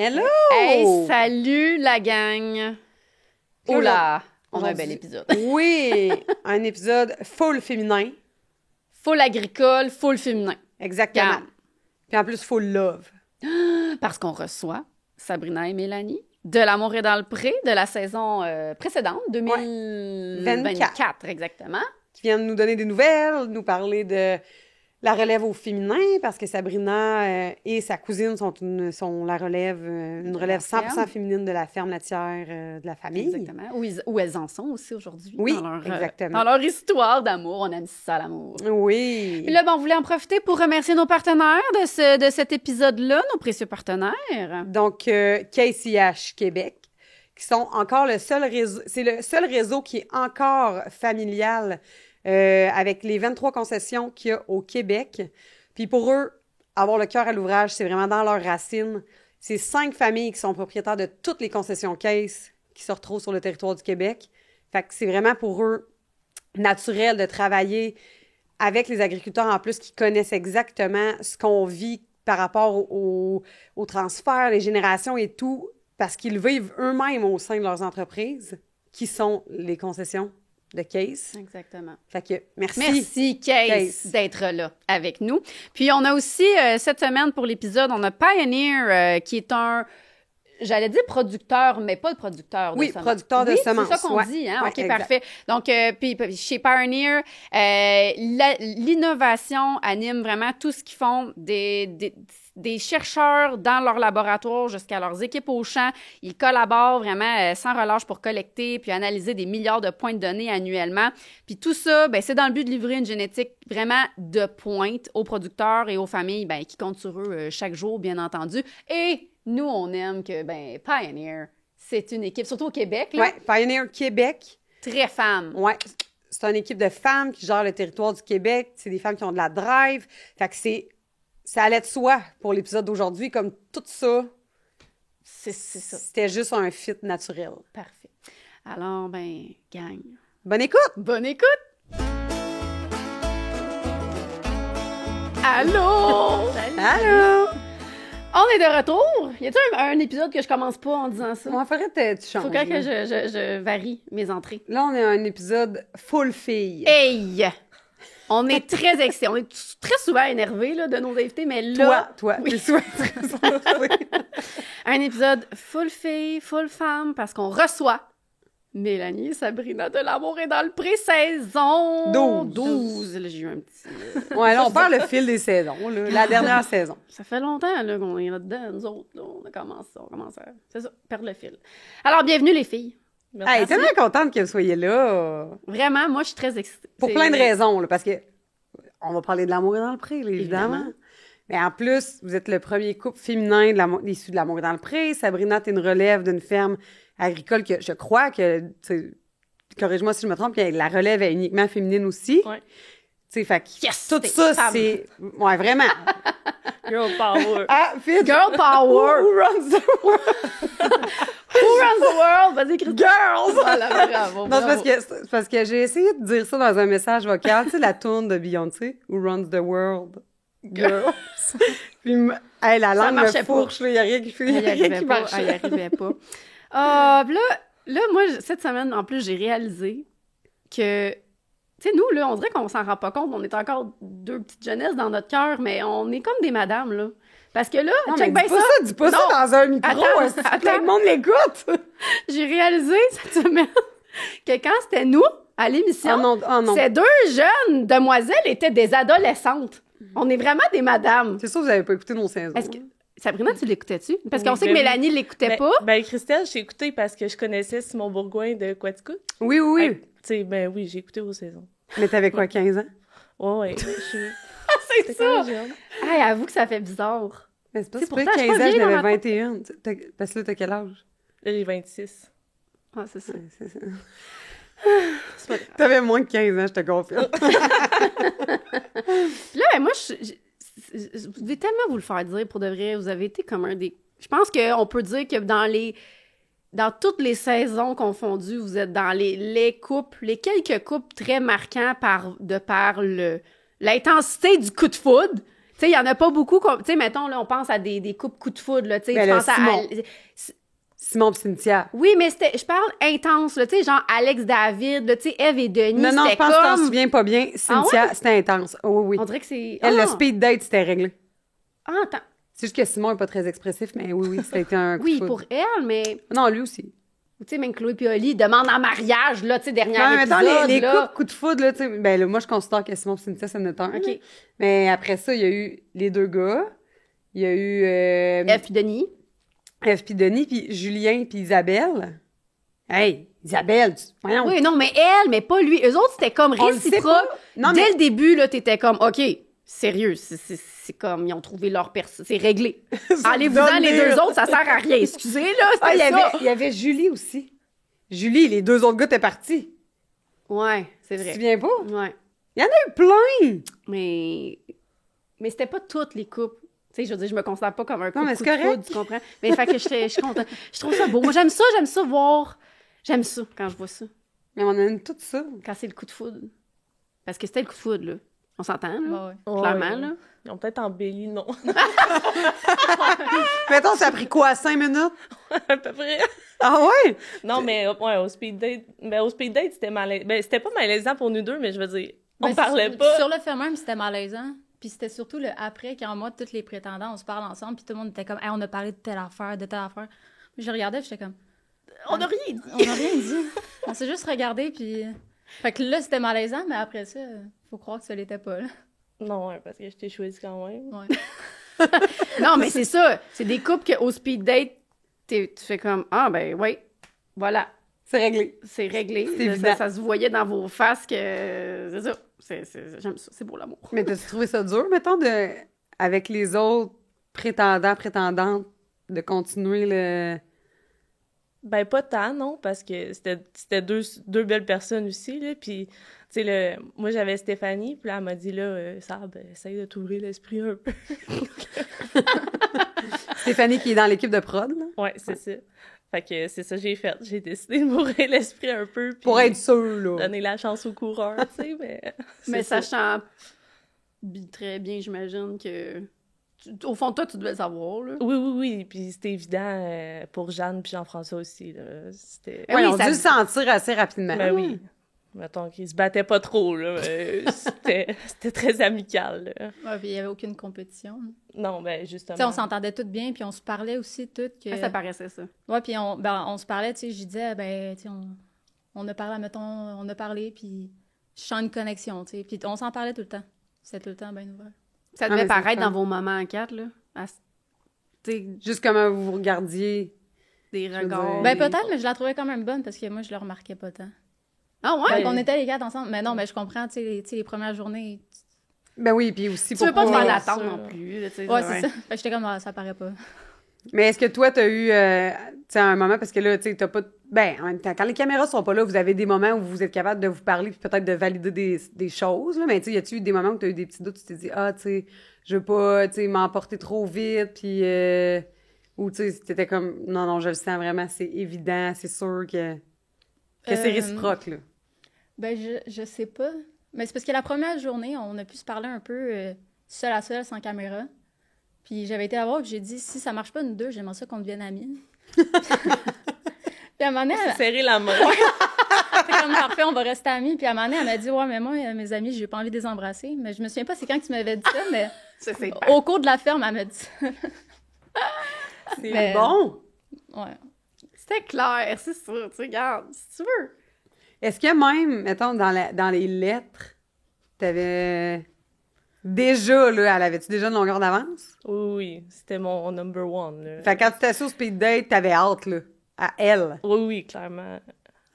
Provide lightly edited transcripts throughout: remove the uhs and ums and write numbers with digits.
Hello! Hey, salut la gang! Oh là! On a un bel épisode. Oui! Un épisode full féminin. Full agricole, full féminin. Exactement. Calme. Puis en plus, full love. Parce qu'on reçoit Sabrina et Mélanie de L'amour est dans le pré de la saison précédente, 2024 exactement. Qui viennent nous donner des nouvelles, nous parler de la relève au féminin, parce que Sabrina et sa cousine sont la relève, une relève 100% féminine de la ferme laitière de la famille. Exactement. Où elles en sont aussi aujourd'hui. Oui, dans leur, exactement. dans leur histoire d'amour. On aime ça, l'amour. Oui. Puis là, on voulait en profiter pour remercier nos partenaires de cet épisode-là, nos précieux partenaires. Donc, KCH Québec, qui sont encore le seul réseau, c'est le seul réseau qui est encore familial avec les 23 concessions qu'il y a au Québec. Puis pour eux, avoir le cœur à l'ouvrage, c'est vraiment dans leurs racines. C'est 5 familles qui sont propriétaires de toutes les concessions caisses qui se retrouvent sur le territoire du Québec. Fait que c'est vraiment pour eux naturel de travailler avec les agriculteurs en plus qui connaissent exactement ce qu'on vit par rapport au transfert, les générations et tout, parce qu'ils vivent eux-mêmes au sein de leurs entreprises, qui sont les concessions de Case. Exactement. Fait que merci. Merci, Case, d'être là avec nous. Puis, on a aussi, cette semaine, pour l'épisode, on a Pioneer, qui est un, j'allais dire producteur, mais pas de producteur de semences. Oui, producteur de semences. C'est ça qu'on dit, hein? Ouais, OK, exact. parfait. Donc, puis chez Pioneer, l'innovation anime vraiment tout ce qu'ils font, des chercheurs dans leur laboratoire jusqu'à leurs équipes au champ. Ils collaborent vraiment sans relâche pour collecter puis analyser des milliards de points de données annuellement. Puis tout ça, ben, c'est dans le but de livrer une génétique vraiment de pointe aux producteurs et aux familles ben, qui comptent sur eux chaque jour, bien entendu. Et nous, on aime que ben, Pioneer, c'est une équipe, surtout au Québec. Là, Oui, Pioneer Québec. très femme. Oui, c'est une équipe de femmes qui gèrent le territoire du Québec. C'est des femmes qui ont de la drive. Fait que ça allait de soi pour l'épisode d'aujourd'hui, comme tout ça. C'est ça. C'était juste un fit naturel. Parfait. Alors, ben, gang. Bonne écoute! Bonne écoute! Allô? Allô! On est de retour. Y a-t-il un épisode que je commence pas en disant ça? Moi, faudrait que tu changes. Faut que je varie mes entrées. Là, on est à un épisode full fille. Hey! On est très excités. On est très souvent énervés là, de nos invités, mais là... Toi. Oui. Tu souhaites. Un épisode full fille, full femme, parce qu'on reçoit Mélanie et Sabrina de L'amour est dans le pré-saison 12. Là, j'ai eu un petit... Ouais, là, on perd le fil des saisons, là, la dernière saison. Ça fait longtemps là, qu'on est là-dedans, nous autres. Là, on commence à... C'est ça, perdre le fil. Alors, bienvenue les filles. Hey, tellement contente que vous soyez là. Vraiment, moi, je suis très excitée. Pour plein de raisons, là, parce que on va parler de l'amour est dans le pré, là, évidemment. Mais en plus, vous êtes le premier couple féminin issu de l'amour est dans le pré. Sabrina, t'es une relève d'une ferme agricole que je crois que, corrige-moi si je me trompe, que la relève est uniquement féminine aussi. Ouais. Tu sais, fait que Yes, tout t'es ça, femme. c'est... Ouais, vraiment. Girl power. Ah, vite! Girl power! Who runs the world? Who runs the world? Vas-y, Christine. Girls! Voilà, bravo, Non, bravo. c'est parce que j'ai essayé de dire ça dans un message vocal. Tu sais, la tourne de Beyoncé, Who runs the world? Girls. Puis, hey, la langue marchait me fourche, là. Il n'y a rien qui fait. Elle y arrivait qui pas. marche. Elle y arrivait pas. Ah, là, moi, cette semaine, en plus, j'ai réalisé que, tu sais, nous, là, on dirait qu'on s'en rend pas compte. On est encore deux petites jeunesses dans notre cœur, mais on est comme des madames, là. Parce que là, Non, check mais bien ça. dis pas ça Non. dans un micro. Attends. Plein de monde l'écoute. J'ai réalisé cette semaine que quand c'était nous, à l'émission, Oh non. ces deux jeunes demoiselles étaient des adolescentes. On est vraiment des madames. C'est sûr que vous n'avez pas écouté nos saisons. Est-ce que... Sabrina, tu l'écoutais-tu? Parce qu'on Oui, sait que ben oui. Mélanie l'écoutait pas. Ben, Christelle, j'ai écouté parce que je connaissais Simon Bourgoin de Quaticook. Oui, oui. Tu sais, ben oui, j'ai écouté vos saisons. Mais t'avais quoi, 15 ans? Ouais, je C'est C'était quand même jeune. Hey, avoue que ça fait bizarre. Mais c'est pas C'est si pire, pourtant, je suis 15 pas ans, vieille j'en dans avais ma 21. Parce que là, t'as quel âge? Là, j'ai 26. Ah, c'est ça. Ouais, c'est ça. C'est pas grave. T'avais moins que 15 ans, je te confirme. Là, ben, moi, vous devez tellement vous le faire dire, pour de vrai. Vous avez été comme un des... Je pense qu'on peut dire que dans toutes les saisons confondues, vous êtes dans les couples, les quelques couples très marquants par l'intensité du coup de foudre, sais, il y en a pas beaucoup. Tu sais, mettons, là, on pense à des couples coups de foudre, là, tu sais, Ben tu là, penses à... Simon pis Cynthia. Oui, mais je parle intense, là, tu sais, genre Alex David, là, tu sais, Eve et Denis, Non, je c'était pense que t'en comme... souviens pas bien. Cynthia, c'était intense. Oh, oui. On dirait que c'est... Elle, le speed date, c'était réglé. Ah, attends. C'est juste que Simon est pas très expressif, mais oui, ça a été un coup de Oui, foudre. pour elle, mais... Non, lui aussi. Tu sais, même Chloé Pioli demande en mariage, là, tu sais, dernier Non, mais épisode, mettons, les là. coups de foudre, là, tu sais, ben là, moi, je considère que Simon et Cynthia, c'est notre un. OK. Là. Mais après ça, il y a eu les deux gars. Il y a eu... Eve puis Denis. Eve puis Denis, puis Julien puis Isabelle. Hey, Isabelle, voyons. Oui, non, mais elle, mais pas lui. Eux autres, c'était comme On le sait réciproque. pas. Non, Dès mais- le début, là, t'étais comme, OK, sérieux, c'est comme, ils ont trouvé leur personne. C'est réglé. Allez-vous-en, les deux autres, ça sert à rien. Excusez, là, Ah, c'était ça. il y avait Julie aussi. Julie, les deux autres gars étaient partis. Ouais, c'est Tu te vrai. souviens pas? Ouais. Il y en a eu plein! Mais c'était pas toutes les couples. Tu sais, je veux dire, je me considère pas comme un couple mais coup c'est de correct. foudre, tu comprends? Mais fait que je suis contente. Je trouve ça beau. Moi, j'aime ça voir. J'aime ça quand je vois ça. Mais on aime tout ça. Quand c'est le coup de foudre. Parce que c'était le coup de foudre, là. On s'entend, là? Bah ouais. Clairement, Ouais. là. Ils ont peut-être embelli, non. Mettons, ça a pris quoi, 5 minutes? À peu près. Ah ouais? Non, mais ouais, au speed date, c'était malaisant. Ben, c'était pas malaisant pour nous deux, mais je veux dire, on Ben, parlait sur- pas. Sur le fait même, c'était malaisant. Puis c'était surtout le après, quand moi, tous les prétendants, on se parle ensemble, puis tout le monde était comme, hey, on a parlé de telle affaire, de telle affaire. Puis je regardais, puis j'étais comme, On n'a rien dit. on n'a rien dit. On s'est juste regardé, puis. Fait que là, c'était malaisant, mais après ça, faut croire que ça l'était pas, là. Non, ouais, parce que je t'ai choisi quand même. Ouais. Non, mais c'est ça. C'est des couples qu'au speed date, tu fais comme, ah, ben, oui, voilà. C'est réglé. C'est réglé. C'est évident. Ça se voyait dans vos faces que c'est ça. J'aime ça. C'est beau l'amour. Mais t'as-tu trouvé ça dur, mettons, avec les autres prétendantes, de continuer le... Ben, pas tant, non, parce que c'était deux belles personnes aussi, là, puis, tu sais, moi, j'avais Stéphanie, puis là, elle m'a dit, là, Sab, essaye de t'ouvrir l'esprit un peu. Stéphanie qui est dans l'équipe de prod, là, Ouais, c'est ça. Fait que c'est ça que j'ai fait. J'ai décidé de m'ouvrir l'esprit un peu, puis pour être sûr, là. donner la chance aux coureurs, tu sais, mais... Mais c'est ça. sachant très bien, j'imagine que... Au fond, toi, tu devais le savoir, là. Oui, puis c'était évident pour Jeanne puis Jean-François aussi, là. C'était... Ben Ouais, oui, on a ça- dû le sentir assez rapidement. Ben oui. Mettons qu'ils se battaient pas trop, là. C'était très amical, là. Ouais, puis il y avait aucune compétition. Non, ben justement. Tu sais, on s'entendait toutes bien, puis on se parlait aussi toutes que... Ah, ça paraissait ça. Ouais, puis on se parlait, tu sais, je disais, ben, tu sais, on a parlé, mettons, on a parlé, puis je sens une connexion, tu sais, puis on s'en parlait tout le temps. C'était tout le temps bien ouvert. Ça Ah, devait mais c'est paraître fun. dans vos moments en quatre, là. Tu sais, Juste comment vous vous regardiez. des veux regards. dire- Ben, peut-être, mais je la trouvais quand même bonne, parce que moi, je le remarquais pas tant. Ah ouais? Ouais, on était les quatre ensemble, mais non, mais je comprends, tu sais, les premières journées... Ben oui, puis aussi Tu veux pas te pourquoi- faire Ouais, l'attendre ça. non plus, là, tu sais. Ouais, c'est ça. Fait que j'étais comme, ah, ça paraît pas. Mais est-ce que toi, t'as eu, tu sais, un moment, parce que là, tu sais, t'as pas... Ben, en même temps, quand les caméras sont pas là, vous avez des moments où vous êtes capable de vous parler puis peut-être de valider des choses, là, mais tu sais, y a-tu eu des moments où t'as eu des petits doutes, tu t'es dit, ah, tu sais, je veux pas, tu sais, m'emporter trop vite, puis... ou, tu sais, t'étais comme, non, je le sens vraiment, c'est évident, c'est sûr que c'est réciproque, là. Ben, je sais pas. Mais c'est parce que la première journée, on a pu se parler un peu seul à seul, sans caméra. Puis j'avais été la voir, puis j'ai dit, si ça marche pas, nous deux, j'aimerais ça qu'on devienne amis. Puis à un moment donné, elle- Serrer la main. c'était comme parfait, on va rester amis. Puis à un moment donné, elle m'a dit, ouais, mais moi, mes amis, j'ai pas envie de les embrasser. Mais je me souviens pas c'est quand que tu m'avais dit ça, mais Ça, c'est au cours de la ferme, elle m'a dit ça. C'est Mais- bon! Ouais. C'était clair, c'est sûr. Tu sais, regarde, si tu veux. Est-ce que même, mettons, dans les lettres, t'avais... Déjà, là, elle avait-tu déjà une longueur d'avance? Oui, c'était mon number one, là. Fait que quand tu t'assis au speed date, t'avais hâte, là, à elle. Oui, clairement.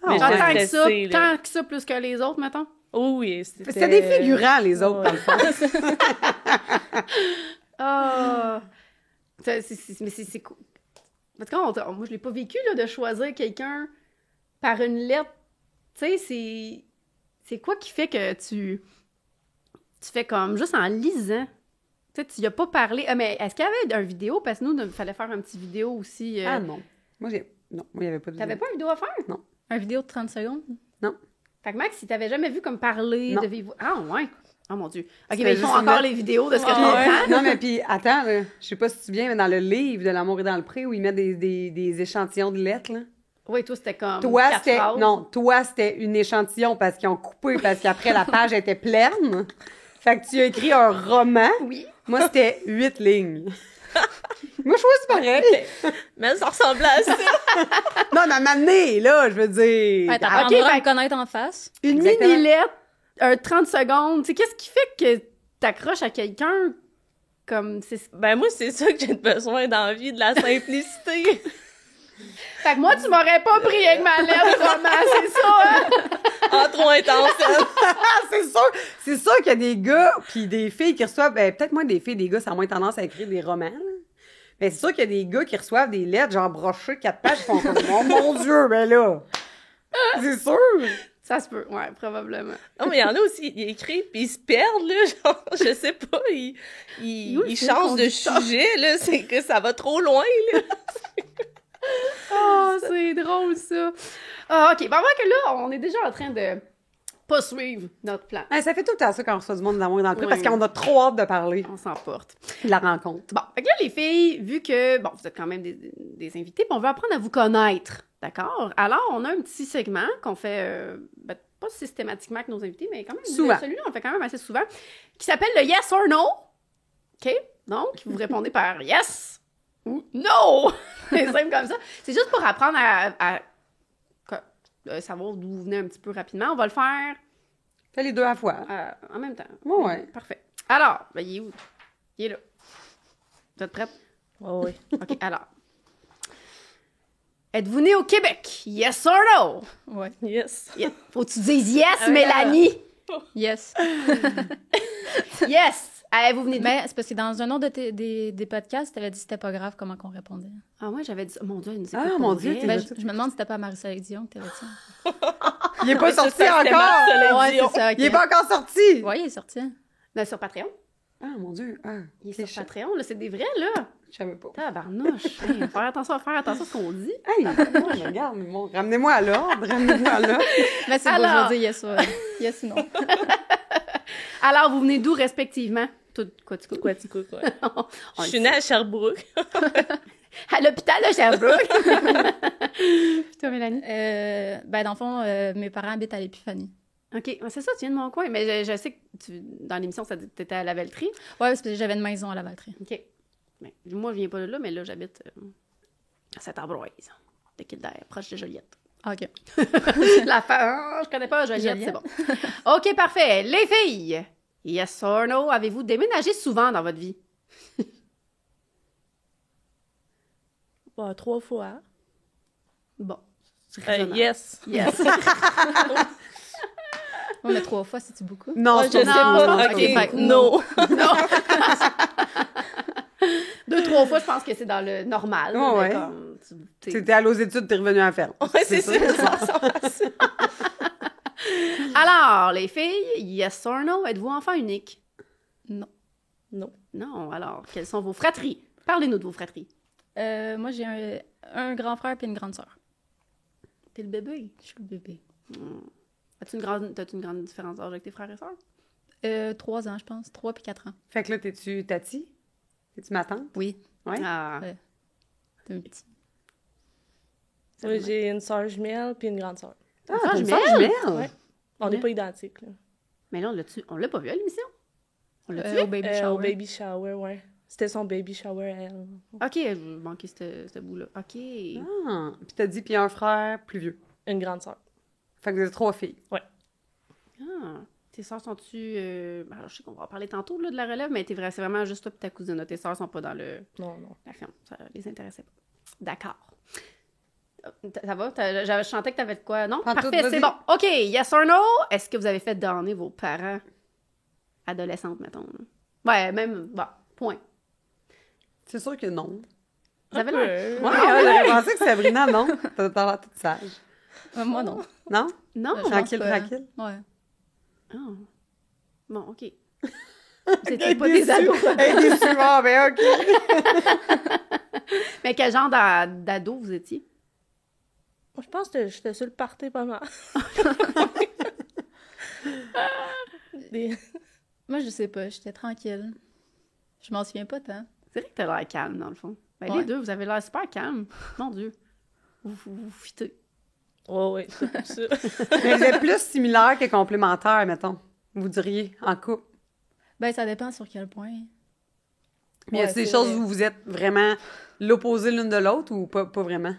Ah, Mais Genre, j'étais tant que ça, stressée, là. tant que ça plus que les autres, mettons. Oui, c'était... C'était des figurants, les autres, Ouais. dans le fond. Ah! Mais c'est cool. Parce que moi, je l'ai pas vécu, là, de choisir quelqu'un par une lettre. Tu sais, c'est quoi qui fait que tu fais comme, juste en lisant. Tu sais, tu y as pas parlé. Ah, mais est-ce qu'il y avait une vidéo? Parce que nous, il fallait faire un petit vidéo aussi. Ah non. Moi, non, moi, il n'y avait pas de... T'avais pas une vidéo à faire? Un vidéo de 30 secondes. Fait que Max, si t'avais jamais vu comme parler Non. de vivre... Ah, ouais. Oh mon Dieu. OK, C'est mais ils font juste encore une- les vidéos de ce que je Ouais. comprends. Non, mais puis, attends, là, je sais pas si tu te souviens, mais dans le livre de L'amour est dans le pré, où ils mettent des échantillons de lettres, là. Oui, toi, c'était comme Toi, 4 c'était... phrases. Non, toi, c'était une échantillon parce qu'ils ont coupé, parce qu'après, la page était pleine. Fait que tu as écrit un roman. Oui. Moi, c'était 8 lignes. Moi, je trouve que c'est pareil. Mais ça ressemblait à ça. Non, mais à m'amener, là, je veux dire... Ouais, t'apprendras Ok, à fait- me connaître en face. Une Exactement. mini-lettre, 30 secondes. Tu sais, qu'est-ce qui fait que t'accroches à quelqu'un comme... Ben moi, c'est ça que j'ai besoin dans la vie, de la simplicité. Fait que moi, tu m'aurais pas pris avec ma lettre roman, c'est ça, hein? En trop intense. C'est sûr qu'il y a des gars puis des filles qui reçoivent... Ben, peut-être moins des filles, des gars, ça a moins tendance à écrire des romans, là. Mais c'est sûr qu'il y a des gars qui reçoivent des lettres, genre brochées, 4 pages, ils font comme « Oh mon Dieu, ben là! » C'est sûr! Ça se peut, ouais, probablement. Non, mais il y en a aussi, ils écrivent puis ils se perdent, là, genre, je sais pas, ils Où ils c'est le changent de conducteur? sujet, là, c'est que ça va trop loin, là. Oh, c'est drôle, ça. Ah, OK, bon, que là, on est déjà en train de pas suivre notre plan. Hey, ça fait tout le temps ça quand on reçoit du monde d'amour dans le pré, Oui. parce qu'on a trop hâte de parler On s'emporte. de la rencontre. Bon, fait que là, les filles, vu que, bon, vous êtes quand même des invités, puis on veut apprendre à vous connaître, d'accord? Alors, on a un petit segment qu'on fait, ben, pas systématiquement avec nos invités, mais quand même, Souvent. celui-là, on le fait quand même assez souvent, qui s'appelle le Yes or No. OK? Donc, vous répondez par Yes ou No. C'est simple comme ça. C'est juste pour apprendre à savoir d'où vous venez un petit peu rapidement. On va le faire Fais les deux à la fois. en même temps. Ouais. Parfait. Alors, ben, il est où? Il est là. Vous êtes prête? Oh, oui. OK, alors. Êtes-vous né au Québec? Yes or no? Ouais. Yes. Yeah. Faut que tu dises yes, Ah, Mélanie! Yes. Yes! Vous venez de... Mais c'est parce que dans un autre des podcasts, t'avais dit que c'était pas grave comment qu'on répondait. Ah, moi, j'avais dit... Mon Dieu, elle nous écoute Ah, pour mon Dieu, vrai. t'es- Ben, je me demande si c'était pas Marie-Soleil Dion que t'avais dit. Il est pas Ça, sorti c'était encore! Marc-Soleil Ouais, Dion. c'est ça, ok. Il est pas encore sorti! Ouais, il est sorti. Ben, sur Patreon. Ah, mon Dieu. Ah, Il est ok, sur Patreon, là, c'est des vrais, là. Je savais pas. Tabarnouche. Hey, faire attention à ce qu'on dit. Hey, ouais, regarde, mais bon, ramenez-moi à l'ordre, ramenez-moi à l'ordre. Mais c'est beau, Alors- je vais dire yes ou yes ou non. Alors, vous venez d'où, respectivement? Tout, quoi, tu Quoi, tu coupes, ouais. On Je le suis née à Sherbrooke. À l'hôpital de Sherbrooke. Puis toi, Mélanie? Ben, dans le fond, mes parents habitent à l'Épiphanie. OK, ouais, c'est ça, tu viens de mon coin. Mais je sais que dans l'émission, ça t'étais à la Velleterie. Ouais, c'est parce que j'avais une maison à la Valtrie. OK. Mais, moi, je viens pas de là, mais là, j'habite à Saint-Ambroise, de Kildare, proche de Joliette. Ah, OK. Je connais pas Joliette, c'est bon. OK, parfait. Les filles, yes or no, avez-vous déménagé souvent dans votre vie? Bah, 3 fois. Bon. C'est raisonnable. Yes. Yes. Ouais, mais 3 fois, c'est-tu beaucoup? Non, Ah, je sais non, pas. non, OK, c'est pas- no. Non. 2-3 fois, je pense que c'est dans le normal. Oh, mais ouais. comme, t'es- T'étais allé aux études, t'es revenu à la ferme. Ouais, c'est ça. Ça ressemble à ça. Alors, les filles, yes or no, êtes-vous enfant unique? Non. Non. Non. Alors, quelles sont vos fratries? Parlez-nous de vos fratries. Moi, j'ai un grand frère et une grande sœur. T'es le bébé. Je suis le bébé. T'as-tu une grande différence d'âge avec tes frères et sœurs? 3 ans, je pense. 3 puis 4 ans. Fait que là, t'es-tu Tati? T'es-tu ma tante? Oui. Ouais. Ah. Ouais. C'est un petit. Moi, j'ai une sœur jumelle puis une grande sœur. Ah, Ah, t'as une jumelle? sœur jumelle? Ouais. On n'est pas identiques, là. Mais là, on l'a pas vu à l'émission? On l'a vu? Au baby shower. Au baby shower, ouais. C'était son baby shower à elle. OK, je manquais ce bout-là. OK. Ah, puis t'as dit, puis un frère plus vieux. Une grande sœur. Fait que vous êtes 3 filles. Ah. Tes sœurs sont-tu... alors, je sais qu'on va en parler tantôt là, de la relève, mais c'est vraiment juste toi et ta cousine. Tes sœurs sont pas dans Non, non. la ferme. Ça les intéressait pas. D'accord. Ça va? Je chantais que t'avais de quoi? Non? Pantoute, Parfait, c'est vas-y. bon. OK, yes or no? Est-ce que vous avez fait donner vos parents adolescentes, mettons? Là? Ouais, même... Bon, point. C'est sûr que non. Vous avez l'air... Ouais, j'aurais pensé que Sabrina, non. T'as l'air toute sage. Moi, non. Non? Non? Je pense Tranquille, pas. tranquille. Ouais. Oh. Bon, OK. Elle C'était est pas des déçue. ados. Elle est déçue. Ah, ben OK. Mais quel genre d'ado vous étiez? Moi, je pense que j'étais sur le party pas mal. Des- Moi, je sais pas, j'étais tranquille. Je m'en souviens pas tant. C'est vrai que t'as l'air calme, dans le fond. Ben, Ouais. les deux, vous avez l'air super calme. Mon Dieu. Vous fitez. Ouais, c'est pour ça. Mais vous êtes plus similaire que complémentaire, mettons. Vous diriez, en couple. Ben, ça dépend sur quel point. Mais y a Ouais, des c'est choses vrai. où vous êtes vraiment l'opposé l'une de l'autre ou pas vraiment?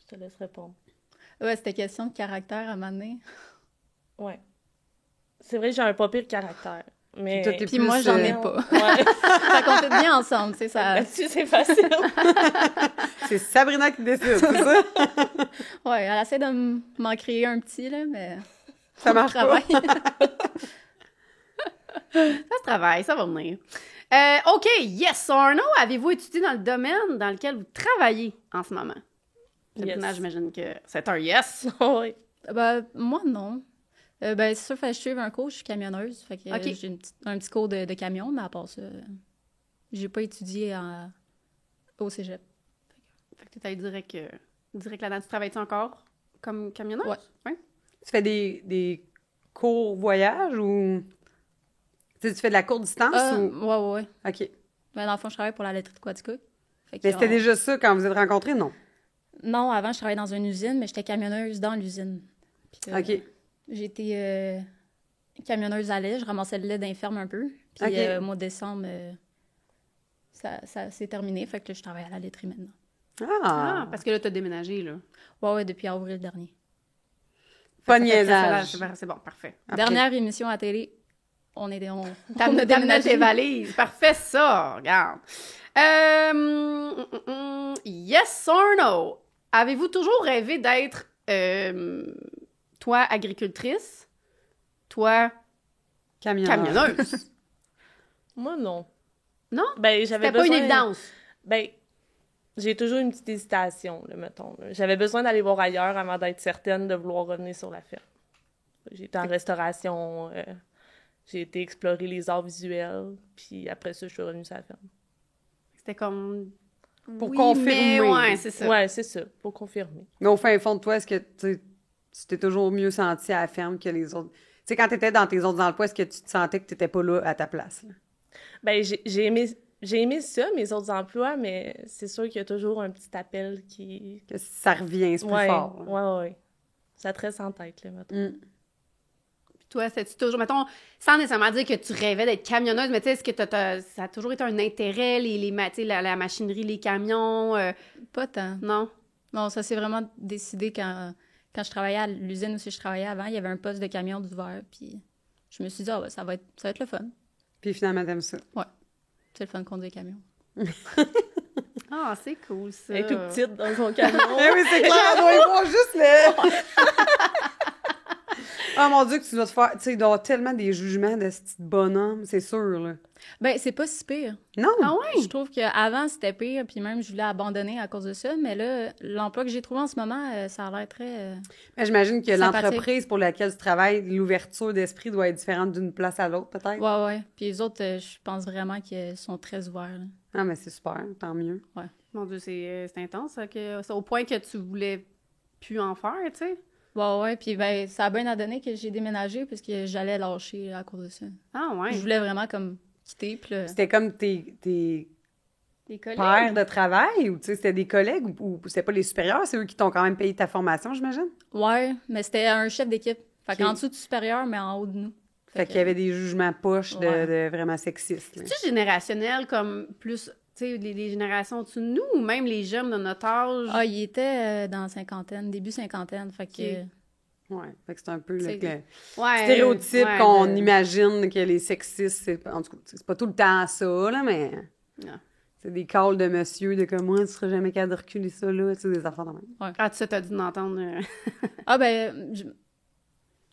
Je te laisse répondre. Ouais, c'était question de caractère à un moment donné. Ouais. C'est vrai que j'ai un pas pire caractère. Mais... Puis toi, t'es Puis plus, moi, j'en ai pas. Ouais. Ça compte bien ensemble, c'est ça. Là-dessus, c'est facile. C'est Sabrina qui décide, c'est ça? Ouais, elle essaie de m'en créer un petit, là, mais... Ça marche pas. travail. Ça se travaille, ça va venir. OK, yes or no, avez-vous étudié dans le domaine dans lequel vous travaillez en ce moment? Sabrina, Yes. j'imagine que c'est un yes. Oui. Ben, moi, non. Ben, c'est sûr, fallait que je suive un cours, je suis camionneuse. Fait que Ok. j'ai un petit cours de camion, mais à part ça, j'ai pas étudié au cégep. Fait que t'es direct là-dedans. Tu travailles-tu encore comme camionneuse? Ouais. Tu fais des courts voyages ou... Tu sais, tu fais de la courte distance ou... Ouais. OK. Ben, dans le fond, je travaille pour la laiterie de Quaticook. Fait que Mais c'était on- déjà ça quand vous êtes rencontrés, non? Non, avant, je travaillais dans une usine, mais j'étais camionneuse dans l'usine. Puis, OK. J'ai été camionneuse à lait, je ramassais le lait d'un ferme un peu. Puis Ok. au mois de décembre, ça s'est terminé, fait que là, je travaille à la laiterie maintenant. Ah, Ah! parce que là, t'as déménagé, là. Ouais, depuis avril dernier. Pas de Ça fait que niaisage. c'est bon, parfait. Après- Dernière émission à télé, on T'as a déménagé tes déménagé. valises. Parfait, ça. Regarde. Yes or no? Avez-vous toujours rêvé d'être, toi, agricultrice, toi, Camionneur. camionneuse? Moi, non. Non? Ben, j'avais C'était pas une besoin... évidence. Ben, j'ai toujours une petite hésitation, là, mettons. Là. J'avais besoin d'aller voir ailleurs avant d'être certaine de vouloir revenir sur la ferme. J'ai été en restauration, j'ai été explorer les arts visuels, puis après ça, je suis revenue sur la ferme. C'était comme... Pour oui, confirmer. mais ouais, c'est ça. Ouais, c'est ça, pour confirmer. Mais au fin fond de toi, est-ce que tu t'es toujours mieux senti à la ferme que les autres? Tu sais, quand t'étais dans tes autres emplois, est-ce que tu te sentais que t'étais pas là à ta place? Là? Ben, j'ai aimé ça, mes autres emplois, mais c'est sûr qu'il y a toujours un petit appel qui... Que ça revient, c'est plus ouais, fort. là. ouais. Ça te reste en tête, là, mettons. Mm. Puis toi, c'était toujours, mettons, sans nécessairement dire que tu rêvais d'être camionneuse, mais tu sais, est-ce que ça a toujours été un intérêt, tu sais, la machinerie, les camions? Pas tant. Non? Non, ça s'est vraiment décidé quand je travaillais à l'usine où je travaillais avant. Il y avait un poste de camion d'ouvert, puis je me suis dit, ça va être le fun. Puis finalement, t'aimes ça. C'est le fun de conduire camion. Ah, c'est cool, ça. Elle est toute petite dans son camion. Eh oui, c'est clair, on doit y voir juste le... Ah mon Dieu, que tu dois te faire... Tu sais, il doit y avoir tellement des jugements de ce petit bonhomme, c'est sûr, là. Ben, c'est pas si pire. Non! Ah ouais? Je trouve qu'avant, c'était pire, puis même, je voulais abandonner à cause de ça. Mais là, l'emploi que j'ai trouvé en ce moment, ça a l'air très... Mais j'imagine que Sympathique. l'entreprise pour laquelle tu travailles, l'ouverture d'esprit doit être différente d'une place à l'autre, peut-être. Ouais. Puis les autres, je pense vraiment qu'ils sont très ouverts. Là. Ah, mais c'est super, tant mieux. Mon Dieu, c'est intense, ça, c'est au point que tu voulais plus en faire, tu sais. Ouais. Puis ben, ça a bien donné que j'ai déménagé parce que j'allais lâcher à cause de ça. Ah ouais. Je voulais vraiment comme quitter, puis là, C'était comme tes Des collègues. pairs de travail ou tu sais, c'était des collègues ou c'était pas les supérieurs, c'est eux qui t'ont quand même payé ta formation, j'imagine? Ouais, mais c'était un chef d'équipe. Fait Ok. qu'en dessous du supérieur, mais en haut de nous. Fait qu'il y avait des jugements poches Ouais. de vraiment sexistes. là. C'est-tu générationnel comme plus, tu sais, les générations au-dessus de nous ou même les jeunes de notre âge? Ah, il était dans la cinquantaine, début cinquantaine. Fait que... Ok. Ouais, fait que c'est un peu C'est- le Ouais, stéréotype ouais, qu'on imagine que les sexistes, en tout cas, c'est pas tout le temps ça, là, mais Non. c'est des calls de monsieur de comme moi, tu seras jamais capable de reculer ça, là, tu sais, des affaires de même. Ah, tu sais, t'as dû l'entendre. Ah, ben,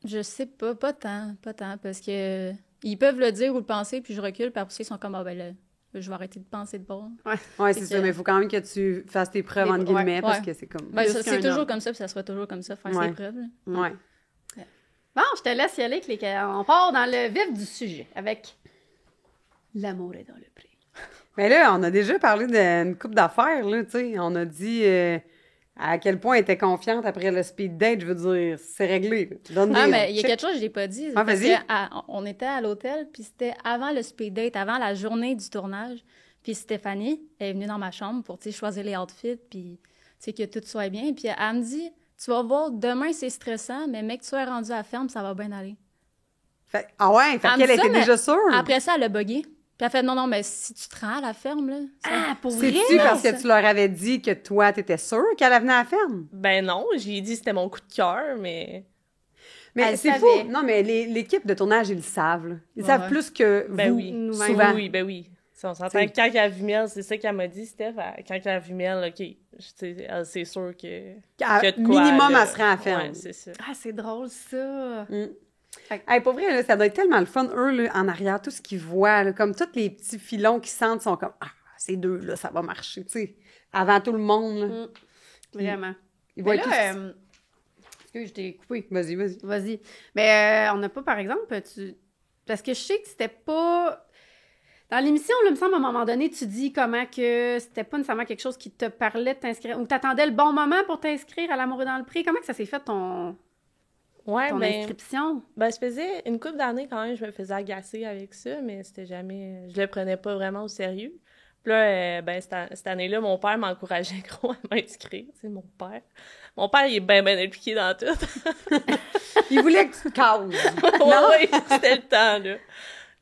je sais pas tant, parce que ils peuvent le dire ou le penser, puis je recule, puis après ça, ils sont comme, ah, ben là, je vais arrêter de penser de bord. Ouais, c'est Fait ça, que- mais il faut quand même que tu fasses tes preuves, Les- entre guillemets, ouais, parce ouais. que c'est comme... Ben, Plus ça, qu'un c'est toujours homme. comme ça, puis ça sera toujours comme ça, faire Ouais. ses preuves. là. Ouais. Bon, je te laisse y aller avec on part dans le vif du sujet avec l'amour est dans le prix. Mais là, on a déjà parlé d'une couple d'affaires, là, tu sais. On a dit À quel point elle était confiante après le speed date, je veux dire, c'est réglé. Donne Ah, des- mais il y a quelque chose que je l'ai pas dit. Ah, parce vas-y. on était à l'hôtel, puis c'était avant le speed date, avant la journée du tournage. Puis Stéphanie elle est venue dans ma chambre pour, tu sais, choisir les outfits, puis, tu sais, que tout soit bien. Puis elle me dit, tu vas voir, demain, c'est stressant, mais mec, tu sois rendu à la ferme, ça va bien aller. Ah ouais, fait Elle me qu'elle dit ça, était mais déjà sûre. Après ça, elle a bugué. Puis elle a fait, non, mais si tu te rends à la ferme, là... Ah, pour C'est-tu vrai? parce ça. que tu leur avais dit que toi, t'étais sûre qu'elle venait à la ferme? Ben non, j'ai dit que c'était mon coup de cœur, mais... Mais Elle c'est savait. fou. Non, mais l'équipe de tournage, ils le savent. Là. Ils Ouais, savent ouais. plus que Ben vous, oui. nous-mêmes. souvent. Oui, ben oui. Ça, on s'entend T'sais. que quand elle a vu Mel, c'est ça qu'elle m'a dit, Steph. Quand elle a vu Mel, OK, elle, c'est sûr que... À- qu'il y a de quoi, minimum, là. elle se rend à la ferme. Ouais, c'est ça. Ah, c'est drôle, ça. Hey, pour vrai, là, ça doit être tellement le fun, eux, là, en arrière, tout ce qu'ils voient, là, comme tous les petits filons qu'ils sentent sont comme « Ah, ces deux-là, ça va marcher », tu sais, avant tout le monde. Là. Vraiment. Ils vont Mais être là, tous- excuse, je t'ai coupé. Vas-y, vas-y. Vas-y. Mais on n'a pas, par exemple, parce que je sais que c'était pas... Dans l'émission, là, il me semble, à un moment donné, tu dis comment que c'était pas nécessairement quelque chose qui te parlait de t'inscrire, ou t'attendais le bon moment pour t'inscrire à l'Amour est dans le pré. Comment que ça s'est fait, ton Ouais, ben... inscription? Ben, je faisais une couple d'années quand même, je me faisais agacer avec ça, mais c'était jamais... Je le prenais pas vraiment au sérieux. Puis là, ben, cette année-là, mon père m'encourageait gros à m'inscrire, tu sais, mon père. Mon père, il est bien impliqué dans tout. Ils voulaient que tu te cases. Oui, c'était le temps, là.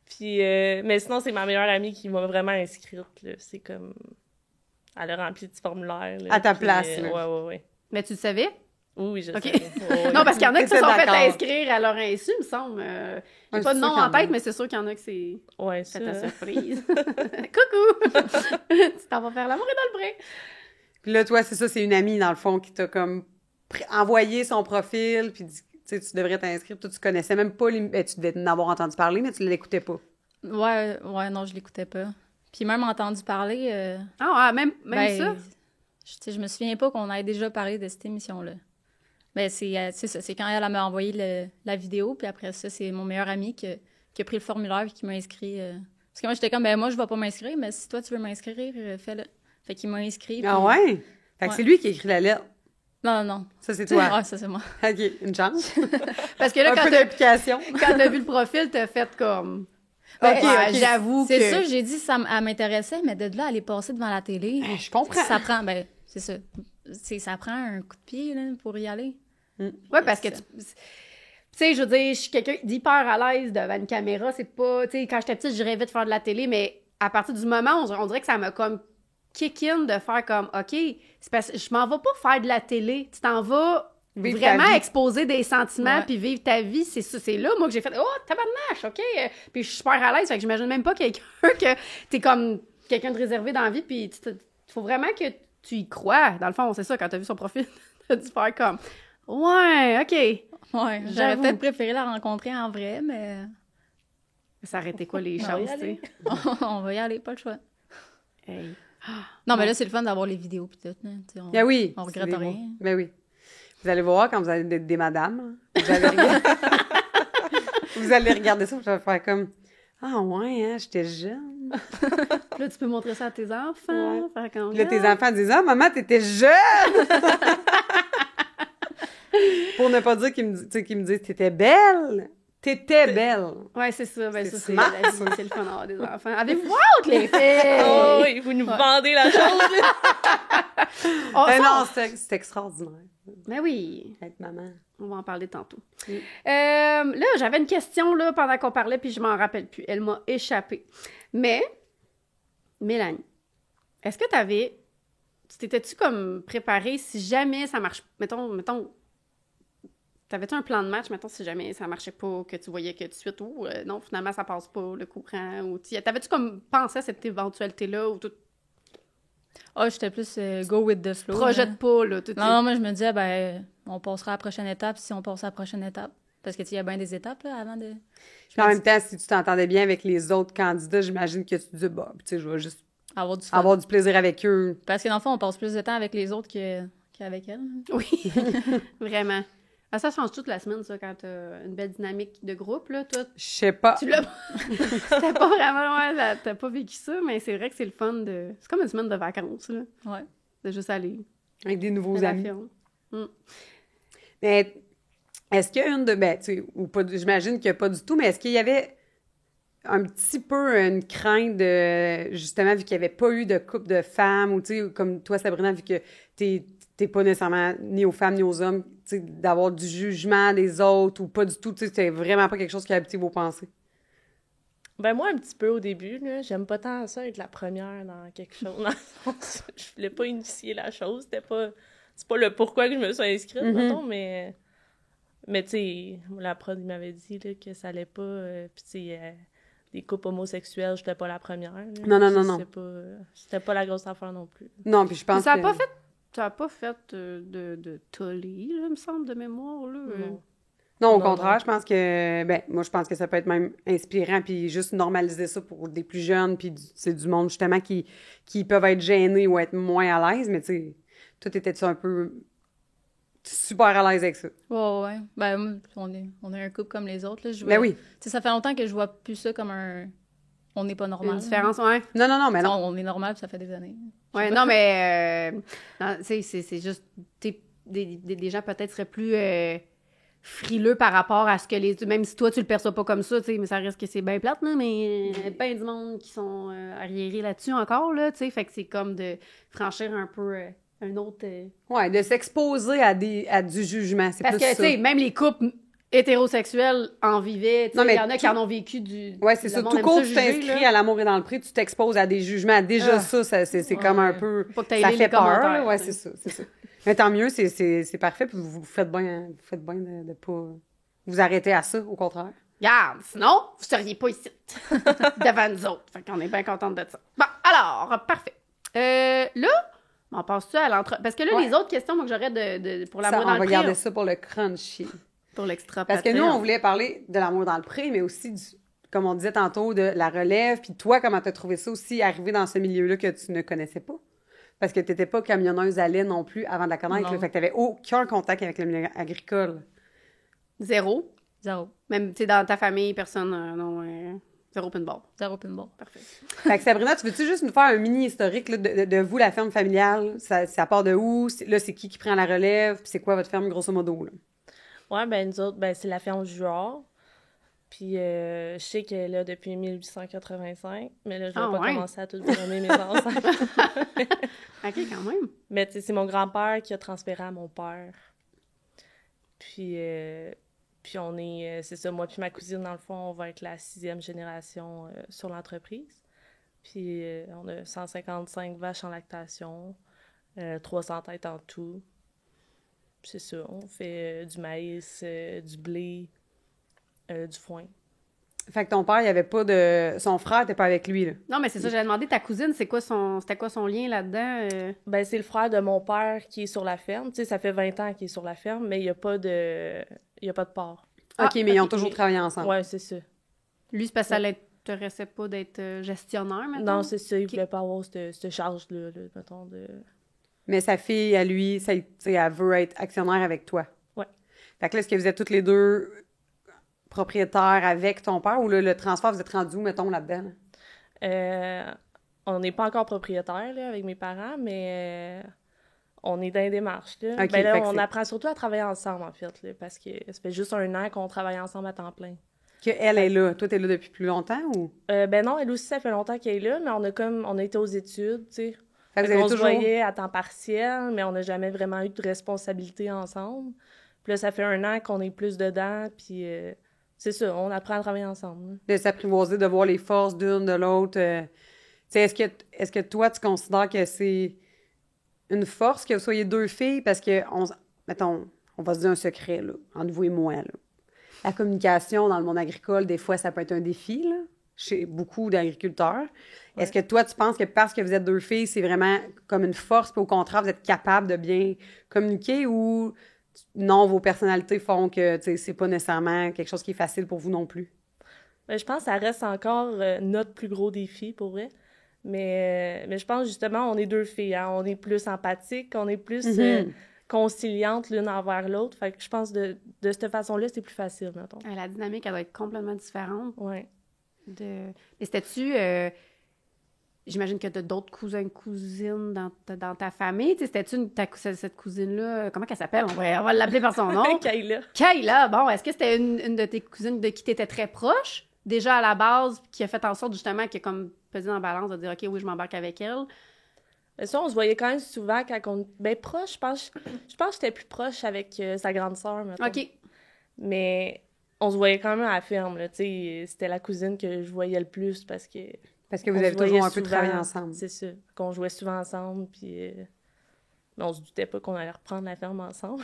Puis, mais sinon, c'est ma meilleure amie qui m'a vraiment inscrite, là. C'est comme... Elle a rempli le petit formulaire, là. À ta Puis, place, là. Ouais. Mais tu le savais? Oui, oui, je OK. sais. Ouais, Non, parce qu'il y en a qui se T'étais sont fait d'accord. inscrire à leur insu, il me semble. J'ai Ouais, pas de c'est nom sûr en qu'il y en a. tête, mais c'est sûr qu'il y en a que c'est Ouais, c'est ça. ta surprise. Coucou! Tu t'en vas faire l'amour et dans le pré. Puis là, toi, c'est ça, c'est une amie, dans le fond, qui t'a comme envoyé son profil, puis dit, tu sais, tu devrais t'inscrire. Toi, tu connaissais même pas, tu devais en avoir entendu parler, mais tu l'écoutais pas. Ouais, non, je l'écoutais pas. Puis même entendu parler... Ah, même ben, ça? Tu sais, je me souviens pas qu'on ait déjà parlé de cette émission-là. Ben, c'est ça. C'est quand elle m'a envoyé la vidéo, puis après ça, c'est mon meilleur ami qui a pris le formulaire et qui m'a inscrit. Parce que moi, j'étais comme, ben moi, je vais pas m'inscrire, mais si toi, tu veux m'inscrire, fais-le. Fait qu'il m'a inscrit. Ah puis- ouais? Fait que Ouais. c'est lui qui a écrit la lettre. Non. Ça, c'est toi. Ouais, ça, c'est moi. OK, une chance. Parce que là, Un quand peu d'implication. t'as vu le profil, t'as fait comme... Ben, Ok, ok. j'avoue que... C'est ça, j'ai dit, elle m'intéressait, mais de là, aller passer devant la télé, Je comprends. ça prend, ben, c'est ça. Ça prend un coup de pied, là, pour y aller. Ouais, parce que tu sais, je veux dire, je suis quelqu'un d'hyper à l'aise devant une caméra. C'est pas... Tu sais, quand j'étais petite, je rêvais de faire de la télé, mais à partir du moment où on dirait que ça m'a comme kick-in de faire comme, OK, c'est parce que je m'en vais pas faire de la télé. Tu t'en vas Vivre ta vraiment vie. exposer des sentiments Ouais. puis vivre ta vie. C'est ça, c'est là, moi, que j'ai fait, oh, tabarnache, OK. Puis je suis super à l'aise, fait que j'imagine même pas quelqu'un que t'es comme quelqu'un de réservé dans la vie, puis il faut vraiment que tu y crois. Dans le fond, c'est ça, quand t'as vu son profil, t'as dû faire comme, ouais, OK. Ouais, j'aurais J'avoue. peut-être préféré la rencontrer en vrai, mais Ça arrêtait quoi les On va y chances, tu sais? aller. on va y aller, pas le choix. Hey. Non, mais là, c'est le fun d'avoir les vidéos pis tout. Là. Tu sais, Ben oui. On c'est regrette des rien. mots. Ben oui. Vous allez voir quand vous allez être des madames. Vous allez regarder, vous allez regarder ça, vous allez faire comme ah ouais, hein, j'étais jeune. Puis là, tu peux montrer ça à tes enfants. Faire comme, Puis là, tes enfants disent ah maman, t'étais jeune. Pour ne pas dire qu'ils me, tu sais, qu'ils me disent t'étais belle. T'étais belle. Ouais, c'est ça. Ben, C'est ça, c'est smart, la vie, c'est le fun d'avoir des enfants. Avez-vous hâte, les filles? Oh, oui, vous nous vendez la chose, là. Oh, ça, Non, c'est extraordinaire Ben oui, être maman. on va en parler tantôt. Mm. Là, j'avais une question là, pendant qu'on parlait, puis je m'en rappelle plus. Elle m'a échappé. Mais, Mélanie, est-ce que tu t'étais-tu comme préparée si jamais ça marche, mettons, t'avais-tu un plan de match, mettons, si jamais ça marchait pas, que tu voyais que tout de suite, ou non, finalement, ça passe pas, le courant, ou t'avais-tu comme pensé à cette éventualité-là, ou tout Ah, j'étais plus go with the flow. projette là. pas, là, tout de Non, suite? non, moi, je me disais, ben, on passera à la prochaine étape si on passe à la prochaine étape. Parce que, tu sais, il y a bien des étapes, là, avant de... Puis en même temps, si tu t'entendais bien avec les autres candidats, j'imagine que tu te dis bah, tu sais, je vais juste Avoir du fun. avoir du plaisir avec eux. Parce que, dans le fond, on passe plus de temps avec les autres qu'avec elle. Oui, vraiment. Ah, ça change toute la semaine, ça, quand t'as une belle dynamique de groupe, là, toi. Je sais pas. Tu l'as C'était pas vraiment, ouais, t'as pas vécu ça, mais c'est vrai que c'est le fun de... C'est comme une semaine de vacances, là, Ouais. de juste aller Avec des nouveaux la amis. firme. Mais est-ce qu'il y a une de... Ben, tu sais, ou pas, j'imagine qu'il n'y a pas du tout, mais est-ce qu'il y avait un petit peu une crainte de... Justement, vu qu'il n'y avait pas eu de couple de femmes, ou tu sais, comme toi, Sabrina, vu que t'es pas nécessairement ni aux femmes ni aux hommes, tu sais, d'avoir du jugement des autres, ou pas du tout, tu sais, c'était vraiment pas quelque chose qui a habité vos pensées. Ben moi, un petit peu au début, là, j'aime pas tant ça être la première dans quelque chose. Dans le sens, je voulais pas initier la chose, c'est pas le pourquoi que je me suis inscrite, mettons, mais tu sais, la prod, il m'avait dit là, que ça allait pas, puis tu sais, des couples homosexuels, j'étais pas la première. Là. Non. C'était pas la grosse affaire non plus. Non, puis je pense Ça a que... pas fait... Ça a pas fait de tollé, là, me semble, de mémoire, là. Non. Non, au Non, contraire, non. je pense que, ben, moi, je pense que ça peut être même inspirant, puis juste normaliser ça pour des plus jeunes, puis c'est du monde, justement, qui peuvent être gênés ou être moins à l'aise, mais tu sais, toi, t'étais-tu un peu super à l'aise avec ça? Ouais. Ben, moi, on est un couple comme les autres, là. Ben oui. Tu sais, ça fait longtemps que je vois plus ça comme un... On n'est pas normal. Une différence, ouais. Non, mais non. On est normal, puis ça fait des années. Ouais, non, mais non, c'est juste des gens peut-être seraient plus frileux par rapport à ce que les... Même si toi, tu le perçois pas comme ça, tu sais, mais ça reste que c'est bien plate, là, mais ben du monde qui sont arriérés là-dessus encore, là, tu sais, fait que c'est comme de franchir un peu un autre... Ouais, de s'exposer à du jugement, c'est Parce plus que, tu ça. sais, même les couples hétérosexuels en vivaient, tu Non, sais, mais il y en a qui en ont vécu du... Ouais, c'est le ça. monde Tout aime court, ça tu juger, t'inscris là. à l'amour et dans le prix, tu t'exposes à des jugements. Déjà, Ah. c'est comme un peu... Faut que t'ailles Ça lire fait les peur, commentaires, ouais, tu sais. c'est ça. Mais tant mieux, c'est parfait, puis vous faites bien de pas vous arrêter à ça, au contraire. Regarde, sinon, vous seriez pas ici, devant nous autres. Fait qu'on est bien contente de ça. Bon, alors, parfait. Là, on passe-tu à l'entre... Parce que là, Ouais. les autres questions moi, que j'aurais pour Ça, l'amour on dans va le pré, garder ça pour le crunchy. pour l'extra Parce que nous, on voulait parler de l'amour dans le pré, mais aussi, comme on disait tantôt, de la relève. Puis toi, comment t'as trouvé ça aussi, arrivé dans ce milieu-là que tu ne connaissais pas? Parce que t'étais pas camionneuse à lait non plus avant de la connaître. Non. Là. Fait que t'avais aucun contact avec le milieu agricole. Zéro. Zéro. Même, tu sais, dans ta famille, personne, non, zéro pinball. Zéro pinball. Parfait. Fait que Sabrina, tu veux-tu juste nous faire un mini historique là, de vous, la ferme familiale? Ça part de où? Là, c'est qui prend la relève? Puis c'est quoi votre ferme, grosso modo? Là? Ouais, ben nous autres, ben c'est la ferme Juard. Puis je sais qu'elle est là depuis 1885, mais là, je vais Ah, pas ouais. commencer à tout vous nommer mes ancêtres. OK, quand même. Mais tu sais, c'est mon grand-père qui a transféré à mon père. Puis on est, c'est ça, moi puis ma cousine, dans le fond, on va être la 6e génération sur l'entreprise. Puis on a 155 vaches en lactation, 300 têtes en tout. Puis c'est ça, on fait du maïs, du blé, du foin. Fait que ton père, il avait pas de... Son frère était pas avec lui, là. Non, mais c'est ça, j'avais demandé ta cousine, c'était quoi son lien là-dedans? Ben, c'est le frère de mon père qui est sur la ferme. Tu sais, ça fait 20 ans qu'il est sur la ferme, mais il n'y a pas de part. Ah, OK, mais ils ont ok. toujours travaillé ensemble. Ouais, c'est ça. Lui, c'est parce que ça l'intéressait pas d'être gestionnaire, maintenant? Non, c'est ça. Il voulait pas avoir cette charge-là, là, mettons, de... Mais sa fille, à lui, ça, tu sais, elle veut être actionnaire avec toi. Ouais. Fait que là, est-ce que vous êtes toutes les deux propriétaires avec ton père ou là, le transfert, vous êtes rendus où, mettons, là-dedans? Là? On n'est pas encore propriétaire, là, avec mes parents, mais on est dans les démarches, là. Ok, Ben là, fait que on c'est- apprend surtout à travailler ensemble, en fait, là, parce que ça fait juste 1 an qu'on travaille ensemble à temps plein. Qu'elle est là. Toi, t'es là depuis plus longtemps ou? Ben non, elle aussi, ça fait longtemps qu'elle est là, mais on a été aux études, tu sais. Fait que vous Fait avez qu'on se toujours... voyait à temps partiel, mais on n'a jamais vraiment eu de responsabilité ensemble. Puis là, ça fait 1 an qu'on est plus dedans, puis c'est ça, on apprend à travailler ensemble. Là. de s'apprivoiser, de voir les forces d'une, de l'autre. Tu sais, est-ce que toi, tu considères que c'est une force que vous soyez deux filles? Parce que, mettons, on va se dire un secret, là, entre vous et moi, là. La communication dans le monde agricole, des fois, ça peut être un défi, là, chez beaucoup d'agriculteurs. Ouais. Est-ce que toi, tu penses que parce que vous êtes deux filles, c'est vraiment comme une force, puis au contraire, vous êtes capable de bien communiquer ou non, vos personnalités font que, tu sais, c'est pas nécessairement quelque chose qui est facile pour vous non plus? Ben, je pense que ça reste encore notre plus gros défi, pour vrai. Mais je pense, justement, on est deux filles, hein. On est plus empathiques, on est plus conciliantes l'une envers l'autre. Fait que je pense de cette façon-là, c'est plus facile, mettons. La dynamique, elle doit être complètement différente. Ouais. Mais c'était-tu... j'imagine que tu as d'autres cousins, cousines dans ta famille. Tu sais, c'était-tu cette cousine-là, comment qu'elle s'appelle? On va l'appeler par son nom. Kayla. Kayla, bon, est-ce que c'était une de tes cousines de qui tu étais très proche, déjà à la base, qui a fait en sorte justement qu'elle a comme pesé dans la balance de dire, OK, oui, je m'embarque avec elle? Mais ça, on se voyait quand même souvent quand on... Ben, proche, je pense que j'étais plus proche avec sa grande sœur, mettons. OK. Mais on se voyait quand même à la ferme, là, tu sais. C'était la cousine que je voyais le plus parce que vous avez toujours un peu travaillé ensemble. C'est ça, qu'on jouait souvent ensemble, puis... Mais on se doutait pas qu'on allait reprendre la ferme ensemble.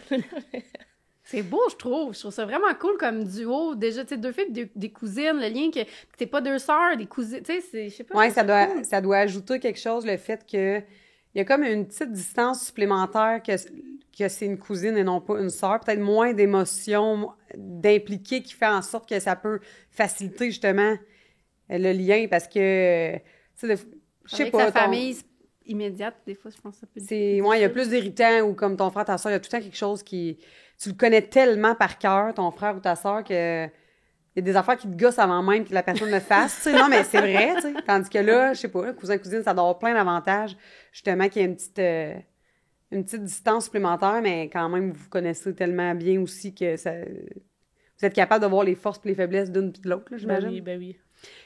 C'est beau, je trouve. Je trouve ça vraiment cool comme duo. Déjà, tu sais, 2 filles, des cousines, le lien que t'es pas 2 sœurs, des cousines, tu sais, je sais pas. Oui, ça doit ajouter quelque chose, le fait que il y a comme une petite distance supplémentaire que c'est une cousine et non pas une sœur. Peut-être moins d'émotions d'impliquer qui fait en sorte que ça peut faciliter justement le lien parce que, tu sais, je sais pas. Sa famille immédiate, des fois, je pense que ça peut être il y a plus d'irritants ou comme ton frère, ta soeur, il y a tout le temps quelque chose qui... Tu le connais tellement par cœur, ton frère ou ta soeur, que il y a des affaires qui te gossent avant même que la personne le fasse. Tu sais, non, mais c'est vrai, tu sais. Tandis que là, je sais pas, cousin-cousine, ça doit avoir plein d'avantages. Justement, qu'il y a une petite distance supplémentaire, mais quand même, vous vous connaissez tellement bien aussi que vous êtes capable de voir les forces et les faiblesses d'une puis de l'autre, là, j'imagine. Ben oui.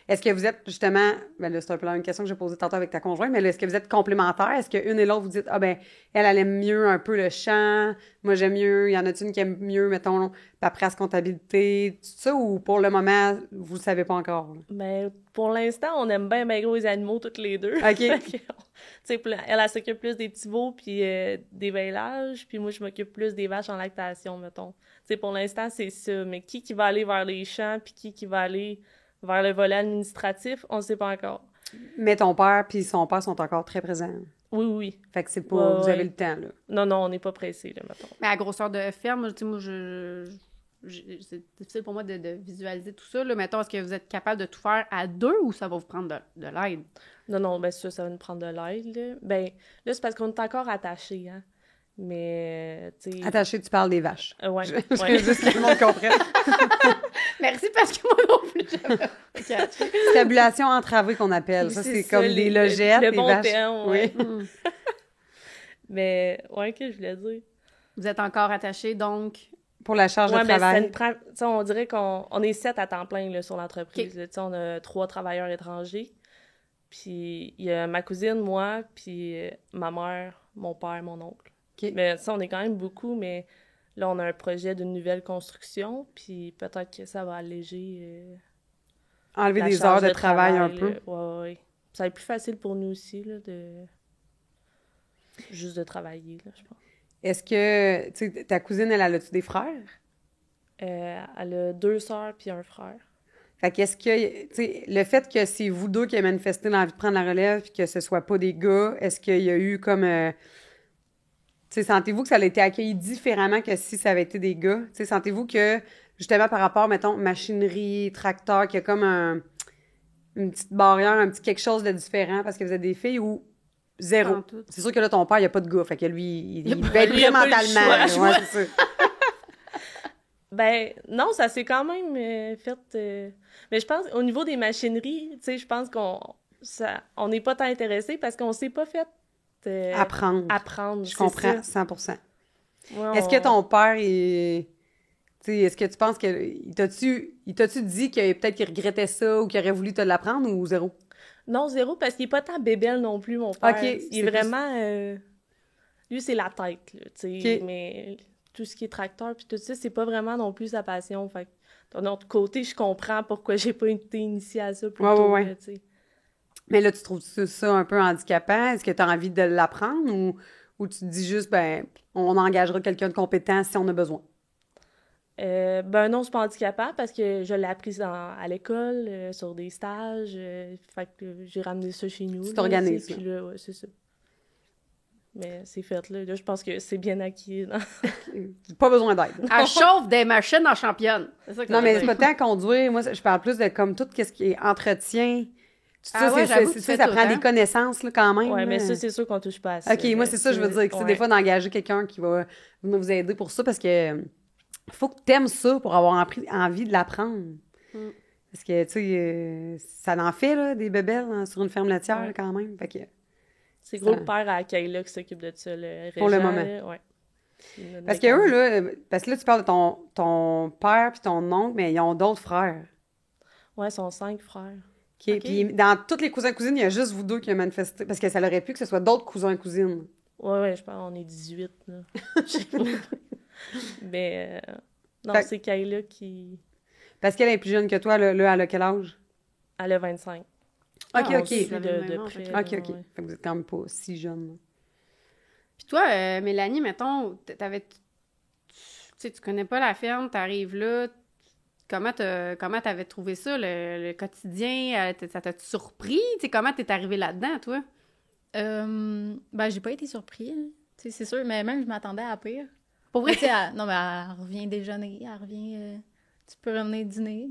Est-ce que vous êtes justement, ben là, c'est un peu la même question que j'ai posée tantôt avec ta conjointe, mais là, est-ce que vous êtes complémentaires? Est-ce qu'une et l'autre, vous dites, ah ben, elle aime mieux un peu le chant, moi j'aime mieux, il y en a une qui aime mieux, mettons, paperasse, comptabilité, tout ça, ou pour le moment, vous le savez pas encore? Là? Ben, pour l'instant, on aime bien gros les animaux, toutes les deux. OK. Tu sais, elle s'occupe plus des petits veaux puis des veillages, puis moi, je m'occupe plus des vaches en lactation, mettons. Tu sais, pour l'instant, c'est ça. Mais qui va aller vers les champs, puis qui va aller vers le volet administratif, on ne sait pas encore. Mais ton père puis son père sont encore très présents. Oui. Fait que c'est pas... vous avez le temps, là. Non, on n'est pas pressés, là, mettons. Mais à grosseur de ferme, tu sais, moi, c'est difficile pour moi de visualiser tout ça, là. Mettons, est-ce que vous êtes capable de tout faire à 2 ou ça va vous prendre de l'aide? Non, ben ça va nous prendre de l'aide, là. Ben, là, c'est parce qu'on est encore attachés, hein. Mais, tu sais... Attaché, tu parles des vaches. Ouais. Juste que tout le monde comprenne. Merci, parce que moi non plus, j'avais... Stabulation entravée qu'on appelle. Ça, c'est comme des logettes, le des bon vaches. terme, ouais. Mais, ouais, qu'est-ce que je voulais dire? Vous êtes encore attachés, donc... Pour la charge de travail. On dirait qu'on est 7 à temps plein là, sur l'entreprise. Okay. On a 3 travailleurs étrangers. Puis, il y a ma cousine, moi, puis ma mère, mon père, mon oncle. Okay. Mais ça, on est quand même beaucoup, mais là, on a un projet d'une nouvelle construction, puis peut-être que ça va alléger... enlever des heures de travail un peu. Oui. Ça va être plus facile pour nous aussi, là, juste de travailler, là, je pense. Est-ce que, tu sais, ta cousine, elle a-tu des frères? Elle a 2 sœurs puis un frère. Fait qu'est-ce que, tu sais, le fait que c'est vous deux qui avez manifesté l'envie de prendre la relève puis que ce soit pas des gars, est-ce qu'il y a eu comme... tu sais, sentez-vous que ça a été accueilli différemment que si ça avait été des gars? Tu sais, sentez-vous que, justement, par rapport, mettons, machinerie, tracteur, qu'il y a comme une petite barrière, un petit quelque chose de différent parce que vous êtes des filles ou zéro? C'est sûr que là, ton père, il n'y a pas de gars, fait que lui, il va être prêt mentalement. Ouais, c'est ça. Ben, non, ça s'est quand même fait... Mais je pense, au niveau des machineries, tu sais, je pense on n'est pas tant intéressés parce qu'on s'est pas fait... Apprendre, je comprends, 100%. Ouais, est-ce que ton père, est-ce que tu penses qu'il t'a-tu dit que peut-être qu'il regrettait ça ou qu'il aurait voulu te l'apprendre ou zéro? Non, zéro, parce qu'il est pas tant bébelle non plus, mon père. Okay, il est vraiment... lui, c'est la tête, là, tu sais, okay. Mais tout ce qui est tracteur puis tout ça, c'est pas vraiment non plus sa passion. Fait que d'un autre côté, je comprends pourquoi j'ai pas été initiée à ça plus tôt, ouais. Là, tu sais. Mais là, tu trouves ça un peu handicapant? Est-ce que tu as envie de l'apprendre ou tu te dis juste, ben, on engagera quelqu'un de compétent si on a besoin? Ben non, c'est pas handicapant parce que je l'ai appris à l'école, sur des stages. Fait que j'ai ramené ça chez nous. Tu t'organises. Puis là, ouais, c'est ça. Mais c'est fait, là. Là, je pense que c'est bien acquis. Pas besoin d'aide. Elle chauffe des machines en championne. C'est ça que non, mais c'est pas tant conduire. Moi, je parle plus de comme tout ce qui est entretien. Ça prend des connaissances là, quand même. Oui, mais ça, c'est sûr qu'on touche pas à ça. OK, moi, c'est ça, je veux dire. Que c'est des fois d'engager quelqu'un qui va venir vous aider pour ça parce que faut que tu aimes ça pour avoir envie de l'apprendre. Parce que, tu sais, ça en fait, là, des bébelles hein, sur une ferme laitière, Ouais. là, quand même. Fait que, C'est gros Ça- le père à Kayla qui s'occupe de ça, le Pour le Régent, moment. là, ouais. parce que eux, là, parce que là, tu parles de ton père puis ton oncle, mais ils ont d'autres frères. Ouais, ils sont 5 frères. OK? OK. Puis dans tous les cousins-cousines, il y a juste vous deux qui ont manifesté. Parce que ça aurait pu que ce soit d'autres cousins-cousines. Ouais, je pense qu'on est 18, là. Je sais pas. Mais, non, Fait- c'est Kayla qui... Parce qu'elle est plus jeune que toi, là, elle a quel âge? Elle a 25. OK, Ah, OK. on OK, suit Suit le de même âge, près, ok. là, OK. ouais. Fait que vous êtes quand même pas si jeune. là. Puis toi, Mélanie, mettons, tu sais, tu connais pas la ferme, t'arrives là, comment t'avais trouvé ça, le quotidien? Ça t'a surpris? Tu sais, comment t'es arrivée là-dedans, toi? Ben, j'ai pas été surpris. Hein. Tu sais, c'est sûr, mais même je m'attendais à pire. Pour Mais vrai? tu sais, non, mais elle revient déjeuner, elle revient... tu peux revenir dîner.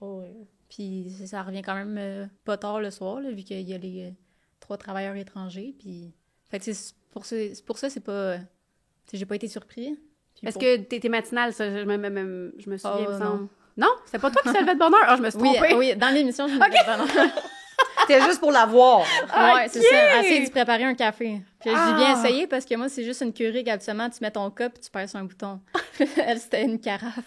Oh, ouais. Puis ça revient quand même pas tard le soir, là, vu qu'il y a les 3 travailleurs étrangers. Puis... Fait que c'est pour ça, c'est pas... Tu sais, j'ai pas été surpris. Puis Est-ce pour- que t'es matinale, ça? Je me souviens, Oh, il me non. semble. Non? C'était pas toi qui se levais de bonne heure? Ah, je me suis Oui, trompée. oui, dans l'émission, je me disais, ben non. C'était juste pour la voir. Ouais, c'est ça. Essaye de préparer un café. Puis j'ai bien Ah! essayé parce que moi, c'est juste une Keurig. Habituellement, tu mets ton cup et tu pèses sur un bouton. Elle, c'était une carafe.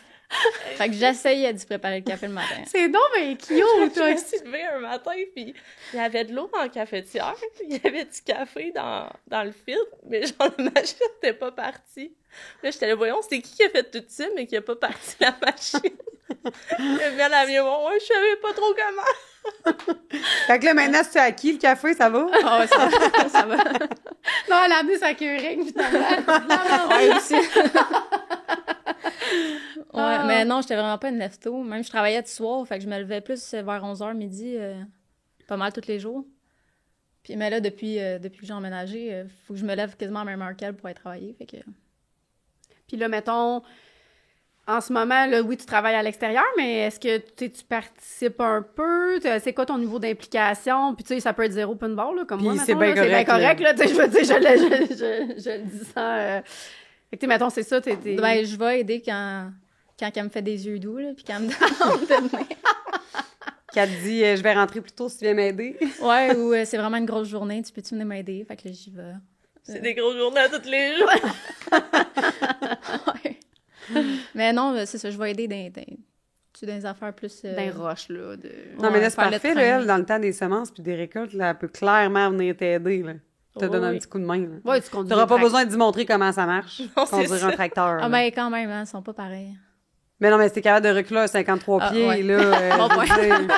Fait que j'essayais d'y préparer le café le matin. C'est donc ben cute, Je toi! me suis levée un matin, puis il y avait de l'eau dans la cafetière, puis il y avait du café dans le filtre, mais genre, la machine n'était pas partie. Là, j'étais là, voyons, c'était qui a fait tout ça, mais qui a pas parti la machine? Elle vient bon, ouais, je savais pas trop comment. Fait que là, maintenant, c'est à qui le café, ça va? Ah ouais, ça va. Non, elle a amené sa Keurig, finalement. Ouais, aussi. Ouais, Ah. mais non, j'étais vraiment pas une lève-tôt. Même je travaillais du soir, fait que je me levais plus vers 11h midi, pas mal tous les jours. Puis mais là, depuis que j'ai emménagé, faut que je me lève quasiment à la même heure qu'elle pour aller travailler, fait que... Puis là, mettons, en ce moment, là, oui, tu travailles à l'extérieur, mais est-ce que tu participes un peu? C'est quoi ton niveau d'implication? Puis tu sais, ça peut être zéro open bar, là, comme Puis moi, c'est mettons, bien là, c'est bien correct, correct, là. Tu sais, je veux dire, je le dis sans... Fait que, tu sais, mettons, c'est ça, t'es... Ben, je vais aider quand elle me fait des yeux doux, là, puis quand elle me demande de venir. Qui a dit, je vais rentrer plus tôt si tu viens m'aider. Ouais, ou c'est vraiment une grosse journée, tu peux-tu venir m'aider? Fait que là, j'y vais. C'est des grosses journées à tous les jours. Ouais. Mais non, c'est ça, je vais aider dans les affaires plus... D'un roche, là. Non, mais là, c'est faire le parfait, train. là, elle, dans le temps des semences puis des récoltes, là, elle peut clairement venir t'aider, là. Te donne un Oui. petit coup de main, là. Ouais, tu conduis T'auras le pas trac- besoin d'y montrer comment ça marche. Non, c'est Conduire un ça. tracteur. Ah, là. ben quand même, hein, ils sont pas pareils. Mais non, mais c'était capable de reculer à 53 Ah, pieds, ouais. là. Bon je veux point. dire.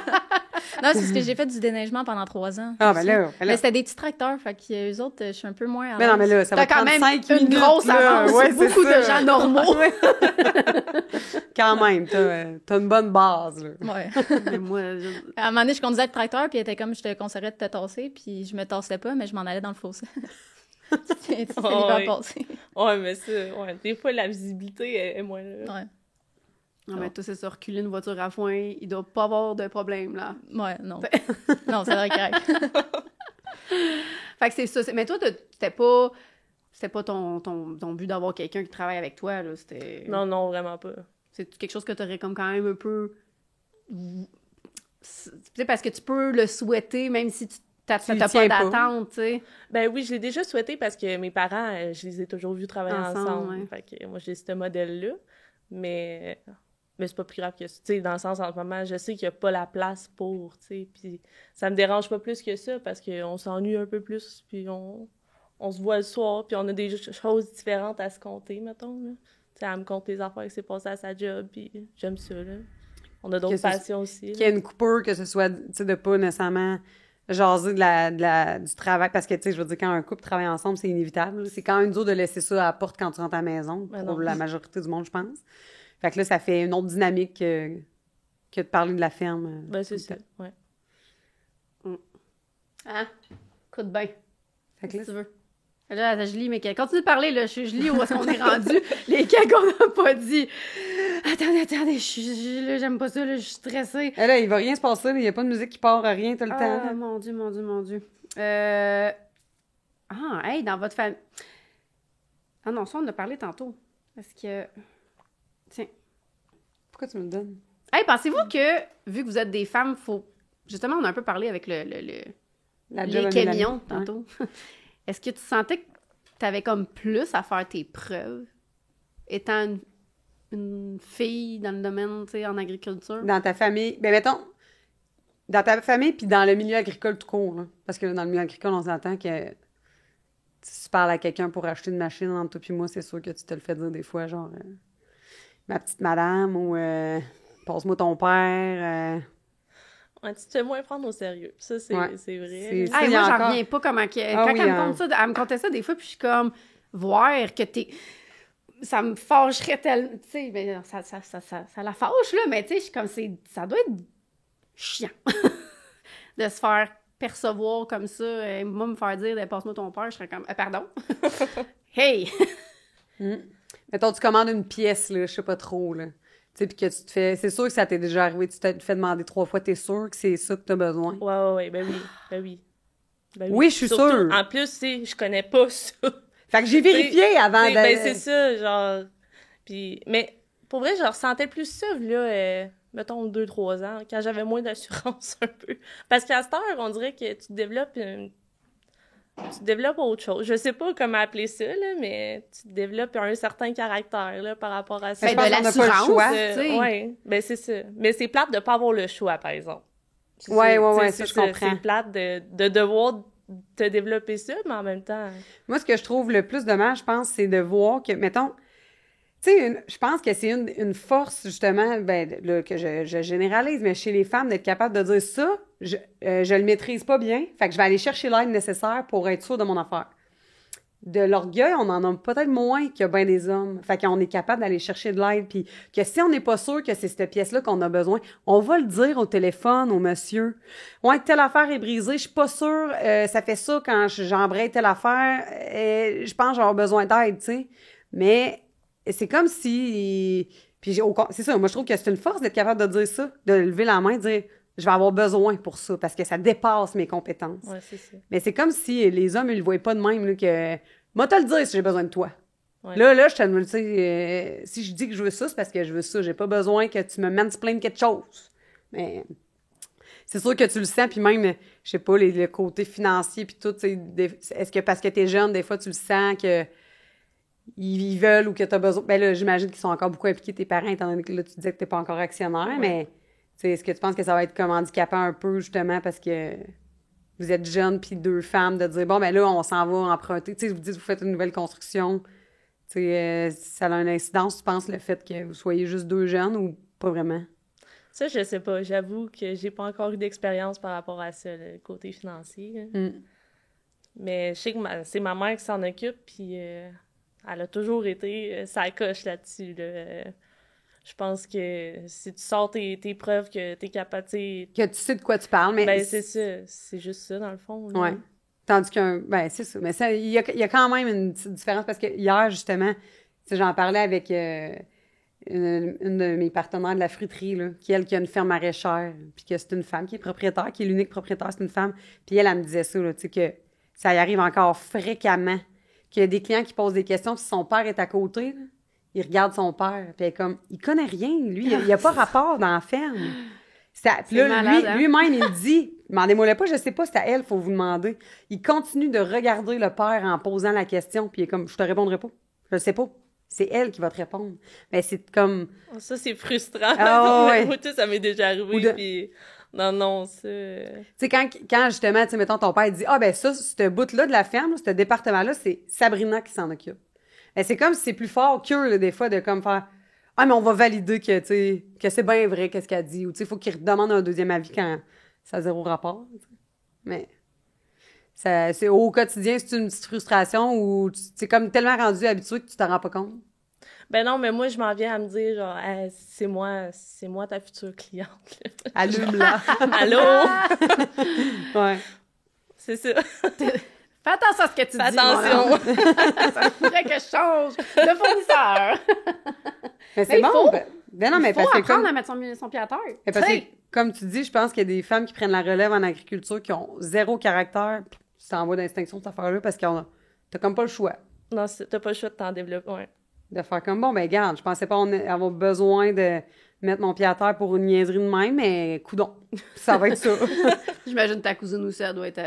Non, c'est parce que j'ai fait du déneigement pendant 3 ans. Ah, ben aussi. là. Mais c'était des petits tracteurs, fait que eux autres, je suis un peu moins à Mais non, mais l'aise. là, ça va T'as quand prendre même 5 une minutes. grosse là. avance Ouais, sur c'est beaucoup de ça. gens normaux. Ouais. Quand même, t'as une bonne base, là. Ouais. Mais moi, À un moment donné, je conduisais le tracteur, puis elle était comme, je te conseillerais de te tasser, puis je me tassais pas, mais je m'en allais dans le fossé. Tu finis Oh, par oui. passer. Ouais, mais ça, ouais, des fois, la visibilité est moins là. Ouais. non, mais toi, c'est ça, reculer une voiture à foin, il doit pas avoir de problème, là. Ouais, non. Non, c'est vrai correct. Fait que c'est ça. Mais toi, c'était pas ton but d'avoir quelqu'un qui travaille avec toi, là. C'était... Non, vraiment pas. C'est quelque chose que t'aurais comme quand même un peu... Tu sais, parce que tu peux le souhaiter, même si t'as Tu y pas tiens pas. d'attente, tu sais. Ben oui, je l'ai déjà souhaité parce que mes parents, je les ai toujours vus travailler Ensemble, ensemble. ouais. Fait que moi, j'ai ce modèle-là. Mais c'est pas plus grave que ça. Tu sais, dans le sens, en ce moment, je sais qu'il n'y a pas la place pour, tu sais. Puis ça me dérange pas plus que ça parce qu'on s'ennuie un peu plus. Puis on se voit le soir. Puis on a des choses différentes à se compter, mettons. Là. Tu sais, elle me compte les affaires qui s'est passé à sa job. Puis j'aime ça, là. On a Que d'autres ce- passions aussi. Qu'il y ait une coupure, que ce soit, tu sais, de pas nécessairement jaser du travail. Parce que, tu sais, je veux dire, quand un couple travaille ensemble, c'est inévitable. C'est quand même dur de laisser ça à la porte quand tu rentres à la maison, Ben pour non. la majorité du monde, je pense. Fait que là, ça fait une autre dynamique que de parler de la ferme. Ben, c'est tout ça, le temps. ouais. Hein? Écoute bien, Fait que si là, tu veux. Là, je lis mes calls. Continue de parler, là. Je lis où est-ce qu'on est rendu. Les calls qu'on n'a pas dit. Attendez, là, j'aime pas ça, là, je suis stressée. là, il va rien se passer, il n'y a pas de musique qui part, rien tout le temps. Ah, là. mon Dieu. Ah, hey, dans votre famille... Ah non, ça, on en a parlé tantôt. Parce que... Tiens. Pourquoi tu me le donnes? Hey, pensez-vous que, vu que vous êtes des femmes, faut... Justement, on a un peu parlé avec La les job à camions Mélanie. tantôt. Est-ce que tu sentais que tu avais comme plus à faire tes preuves, étant une fille dans le domaine, tu sais, en agriculture? Dans ta famille, ben mettons, dans ta famille puis dans le milieu agricole tout court, là. Parce que dans le milieu agricole, on s'entend que si tu parles à quelqu'un pour acheter une machine entre toi puis moi, c'est sûr que tu te le fais dire des fois, genre ma petite madame ou passe-moi ton père. Ouais, tu te fais moins prendre au sérieux. Ça, c'est Ouais. c'est vrai. C'est- là. Hey, il y a moi, j'en encore- reviens pas comment... Ah Quand oui, elle me hein. compte ça, elle me contait ça des fois, puis je suis comme... Voir que t'es... Ça me fâcherait tellement... Tu sais, mais ça la fâche, là, mais tu sais, je suis comme... Ça doit être chiant de se faire percevoir comme ça. Et moi, me faire dire, passe-moi ton père, je serais comme... pardon? Hey! Mettons, tu commandes une pièce, là, je sais pas trop, là. Tu sais, puis que tu te fais... C'est sûr que ça t'est déjà arrivé, tu t'es fait demander 3 fois, t'es sûr que c'est ça que t'as besoin? Ouais, ben oui, ben oui. Ben Oui, je suis Surtout, sûre. En plus, tu sais, je connais pas ça. Fait que j'ai vérifié avant de... Ben, c'est ça, genre... Puis, mais pour vrai, je ressentais plus ça, là, mettons 2-3 ans, quand j'avais moins d'assurance un peu. Parce qu'à cette heure, on dirait que tu développes autre chose. Je sais pas comment appeler ça, là, mais tu développes un certain caractère, là, par rapport à ça. Ben, je pense de qu'on n'a pas le l'assurance, choix. tu sais. Ouais, ben c'est ça. Mais c'est plate de pas avoir le choix, par exemple. C'est Ouais, ça, ouais, tu sais, ça, je c'est comprends. C'est plate de devoir te développer ça, mais en même temps... Moi, ce que je trouve le plus dommage, je pense, c'est de voir que, mettons, tu sais, je pense que c'est une force, justement, ben, là, que je généralise, mais chez les femmes, d'être capable de dire ça, je le maîtrise pas bien, fait que je vais aller chercher l'aide nécessaire pour être sûre de mon affaire. De l'orgueil, on en a peut-être moins que bien des hommes. Fait qu'on est capable d'aller chercher de l'aide, puis que si on n'est pas sûr que c'est cette pièce-là qu'on a besoin, on va le dire au téléphone, au monsieur. Ouais, telle affaire est brisée, je suis pas sûre, ça fait ça quand j'embraye telle affaire, je pense que j'aurai besoin d'aide, tu sais. Mais c'est comme si... Puis c'est ça, moi je trouve que c'est une force d'être capable de dire ça, de lever la main, de dire « je vais avoir besoin pour ça », parce que ça dépasse mes compétences. Ouais, c'est ça. Mais c'est comme si les hommes, ils le voyaient pas de même, là, que... Moi, te le dire si j'ai besoin de toi. Ouais. Là, je te tu sais, si je dis que je veux ça, c'est parce que je veux ça. J'ai pas besoin que tu me mansplaines quelque chose. Mais c'est sûr que tu le sens, puis même, je sais pas, le côté financier, puis tout, tu sais, est-ce que parce que t'es jeune, des fois, tu le sens que ils veulent ou que t'as besoin... Ben là, j'imagine qu'ils sont encore beaucoup impliqués, tes parents, étant donné que là, tu disais que t'es pas encore actionnaire, Ouais. mais... Tu sais, est-ce que tu penses que ça va être comme handicapant un peu, justement, parce que vous êtes jeunes puis 2 femmes, de dire, bon, ben là, on s'en va emprunter. Tu sais, vous dites, vous faites une nouvelle construction. Tu sais, ça a une incidence, tu penses, le fait que vous soyez juste 2 jeunes ou pas vraiment? Ça, je sais pas. J'avoue que j'ai pas encore eu d'expérience par rapport à ça, le côté financier. Là. Mais je sais que c'est ma mère qui s'en occupe, puis elle a toujours été ça coche là-dessus. Là. Je pense que si tu sors tes preuves que t'es capable, tu sais, Que tu sais de quoi tu parles, mais... ben c'est ça. C'est juste ça, dans le fond. là. Ouais. Tandis ben c'est ça. Mais il y a quand même une petite différence, parce que hier, justement, tu sais, j'en parlais avec une de mes partenaires de la fruiterie, là, qui a une ferme maraîchère, puis que c'est une femme qui est propriétaire, qui est l'unique propriétaire, c'est une femme. Puis elle me disait ça, là, tu sais, que ça y arrive encore fréquemment, qu'il y a des clients qui posent des questions, si son père est à côté, là, il regarde son père, puis elle est comme, il connaît rien, lui, il n'y a pas rapport dans la ferme. Puis là, malade, hein? lui-même, il dit, demandez-moi-le pas, je sais pas, c'est à elle, faut vous demander. Il continue de regarder le père en posant la question, puis il est comme, je te répondrai pas, je sais pas. C'est elle qui va te répondre. Mais c'est comme... Ça, c'est frustrant. Ah, ouais. Moi, tout ça m'est déjà arrivé, puis... Non, ça... Tu sais, quand justement, tu sais, mettons, ton père dit, ah, ben ça, ce bout-là de la ferme, ce département-là, c'est Sabrina qui s'en occupe. Ben, c'est comme si c'est plus fort qu'eux, là, des fois, de comme faire, ah, mais on va valider que, tu sais, que c'est bien vrai, qu'est-ce qu'elle dit. Ou, tu sais, il faut qu'il redemande un deuxième avis quand ça a 0 rapport. T'sais. Mais c'est au quotidien, c'est une petite frustration ou c'est comme tellement rendu habitué que tu t'en rends pas compte. Ben non, mais moi, je m'en viens à me dire, genre, hey, c'est moi ta future cliente. Allume-la. Allô? Ouais. C'est ça. Fais attention à ce que tu Fais dis, mon attention. homme. Ça pourrait que je change de fournisseur. Mais c'est Mais il bon. faut. Ben non, mais Il faut parce que apprendre comme... à mettre son pied à terre. Mais parce que, T'sais. comme tu dis, je pense qu'il y a des femmes qui prennent la relève en agriculture qui ont 0 caractère, puis tu t'en vas d'extinction cette affaire-là parce que t'as comme pas le choix Non, t'as pas le choix de t'en développer, ouais. de faire comme, bon, ben garde, je pensais pas avoir besoin de mettre mon pied à terre pour une niaiserie de même, mais coudonc, ça va être ça. J'imagine ta cousine aussi, elle doit être...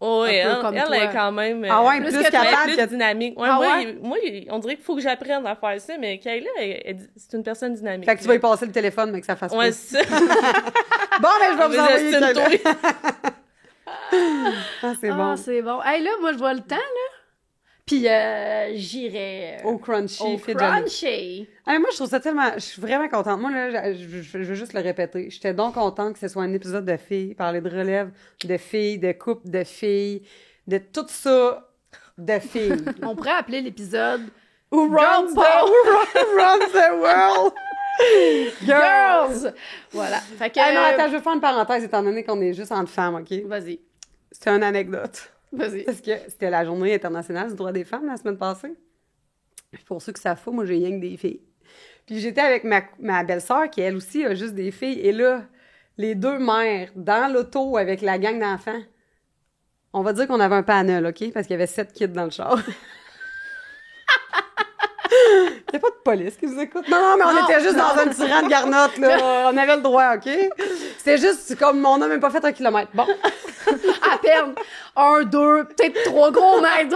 Oh, et un peu comme elle toi. est quand même Ah ouais, plus plus que toi, capable plus que... dynamique. Ouais, Ah moi, ouais? moi, on dirait qu'il faut que j'apprenne à faire ça, mais Kayla, c'est une personne dynamique. Fait que tu vas y passer le téléphone, mais que ça fasse Ouais, pas. c'est ça. Bon, ben, je vais vous envoyer Vas-y, Kayla. assume-toi. Ah, c'est bon. c'est bon. Hey, là, moi, je vois le temps, là. Puis j'irai Au crunchy, au fit Johnny. crunchy. Ah, moi, je trouve ça tellement... Je suis vraiment contente. Moi, là, je veux juste le répéter. J'étais donc contente que ce soit un épisode de filles, parler de relève, de filles, de couple, de filles, de tout ça de filles. On pourrait appeler l'épisode Who Girl runs power. who runs the world? Girls! Girls! Voilà. Fait que... Ah non, attends, je veux faire une parenthèse étant donné qu'on est juste entre femmes, OK? Vas-y. C'est une anecdote. Vas-y. Parce que c'était la journée internationale du droit des femmes la semaine passée. Puis pour ceux que ça fout, moi, j'ai rien que des filles. Puis j'étais avec ma belle-sœur qui, elle aussi, a juste des filles. Et là, les deux mères dans l'auto avec la gang d'enfants, on va dire qu'on avait un panel, OK? Parce qu'il y avait 7 kids dans le char. Il n'y a pas de police qui vous écoute. Non, mais on était juste dans un petit rang de garnotte, là. On avait le droit, OK? C'était juste comme on n'a même pas fait 1 kilomètre. Bon. À peine. 1, 2, peut-être 3 gros mètres.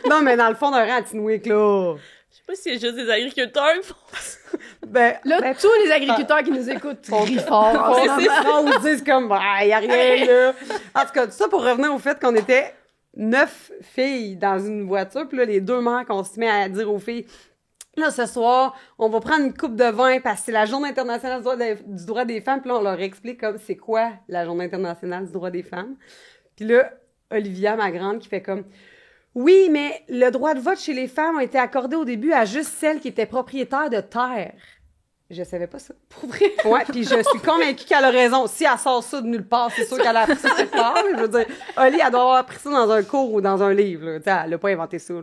Non, mais dans le fond d'un rang à Tinwick, là. Je sais pas s'il y a juste des agriculteurs qui font ça. Ben, Là, ben, tous les agriculteurs qui nous écoutent rient fort. en ce moment. non, ou disent comme, il n'y a rien, là. En tout cas, tout ça pour revenir au fait qu'on était 9 filles dans une voiture, puis là, les deux mères qu'on se met à dire aux filles, là, ce soir, on va prendre une coupe de vin parce que c'est la Journée internationale du droit des femmes, puis là, on leur explique comme c'est quoi la Journée internationale du droit des femmes. Puis là, Olivia, ma grande, qui fait comme, oui, mais le droit de vote chez les femmes a été accordé au début à juste celles qui étaient propriétaires de terre. Je savais pas ça. Pour vrai. Ouais, puis je suis convaincue qu'elle a raison. Si elle sort ça de nulle part, c'est sûr qu'elle a appris ça quelque part. Je veux dire, Oli, elle doit avoir appris ça dans un cours ou dans un livre. Là. Tu sais, elle a pas inventé ça. Là.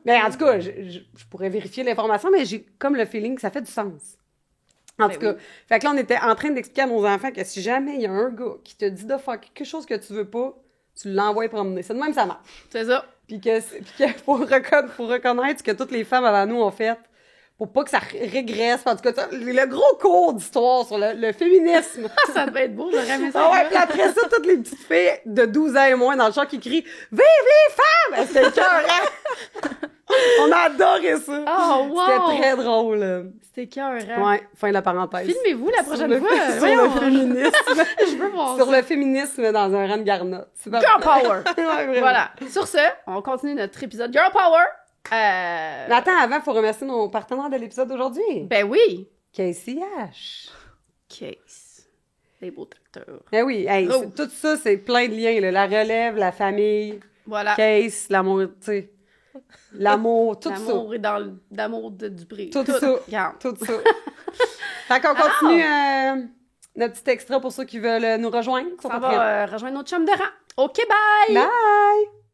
Mais en tout cas, je pourrais vérifier l'information, mais j'ai comme le feeling que ça fait du sens. En tout cas, fait que là, on était en train d'expliquer à nos enfants que si jamais il y a un gars qui te dit de faire quelque chose que tu veux pas, tu l'envoies promener. C'est de même ça marche. C'est ça. Puis que faut reconnaître ce que toutes les femmes avant nous ont fait pour pas que ça régresse. En tout cas, le gros cours d'histoire sur le féminisme. Ça devait être beau, j'aurais aimé ça. Ah ouais, puis après ça, toutes les petites filles de 12 ans et moins dans le char qui crient « Vive les femmes! » C'était écœurant! On a adoré ça! Oh, wow! C'était très drôle. C'était écœurant. Ouais, fin de la parenthèse. Filmez-vous la prochaine Sur fois. Sur Voyons. le féminisme. Je veux voir Sur ça. le féminisme dans un rang de garnotte. C'est pas Girl power! Ouais, vraiment. Voilà. Sur ce, on continue notre épisode Girl Power. Mais attends, avant, il faut remercier nos partenaires de l'épisode d'aujourd'hui. Ben oui. KCH. Case. Les beaux tracteurs. Eh oui, hey, Oh. tout ça, c'est plein de liens. Là. La relève, la famille, Voilà. Case, l'amour, tu sais. L'amour, tout ça. L'amour est dans l'amour de Dupré. Tout ça. Regarde. Tout ça. Fait qu'on continue notre petit extra pour ceux qui veulent nous rejoindre. sur On Patreon. va rejoindre notre chum de rang. OK, bye! Bye!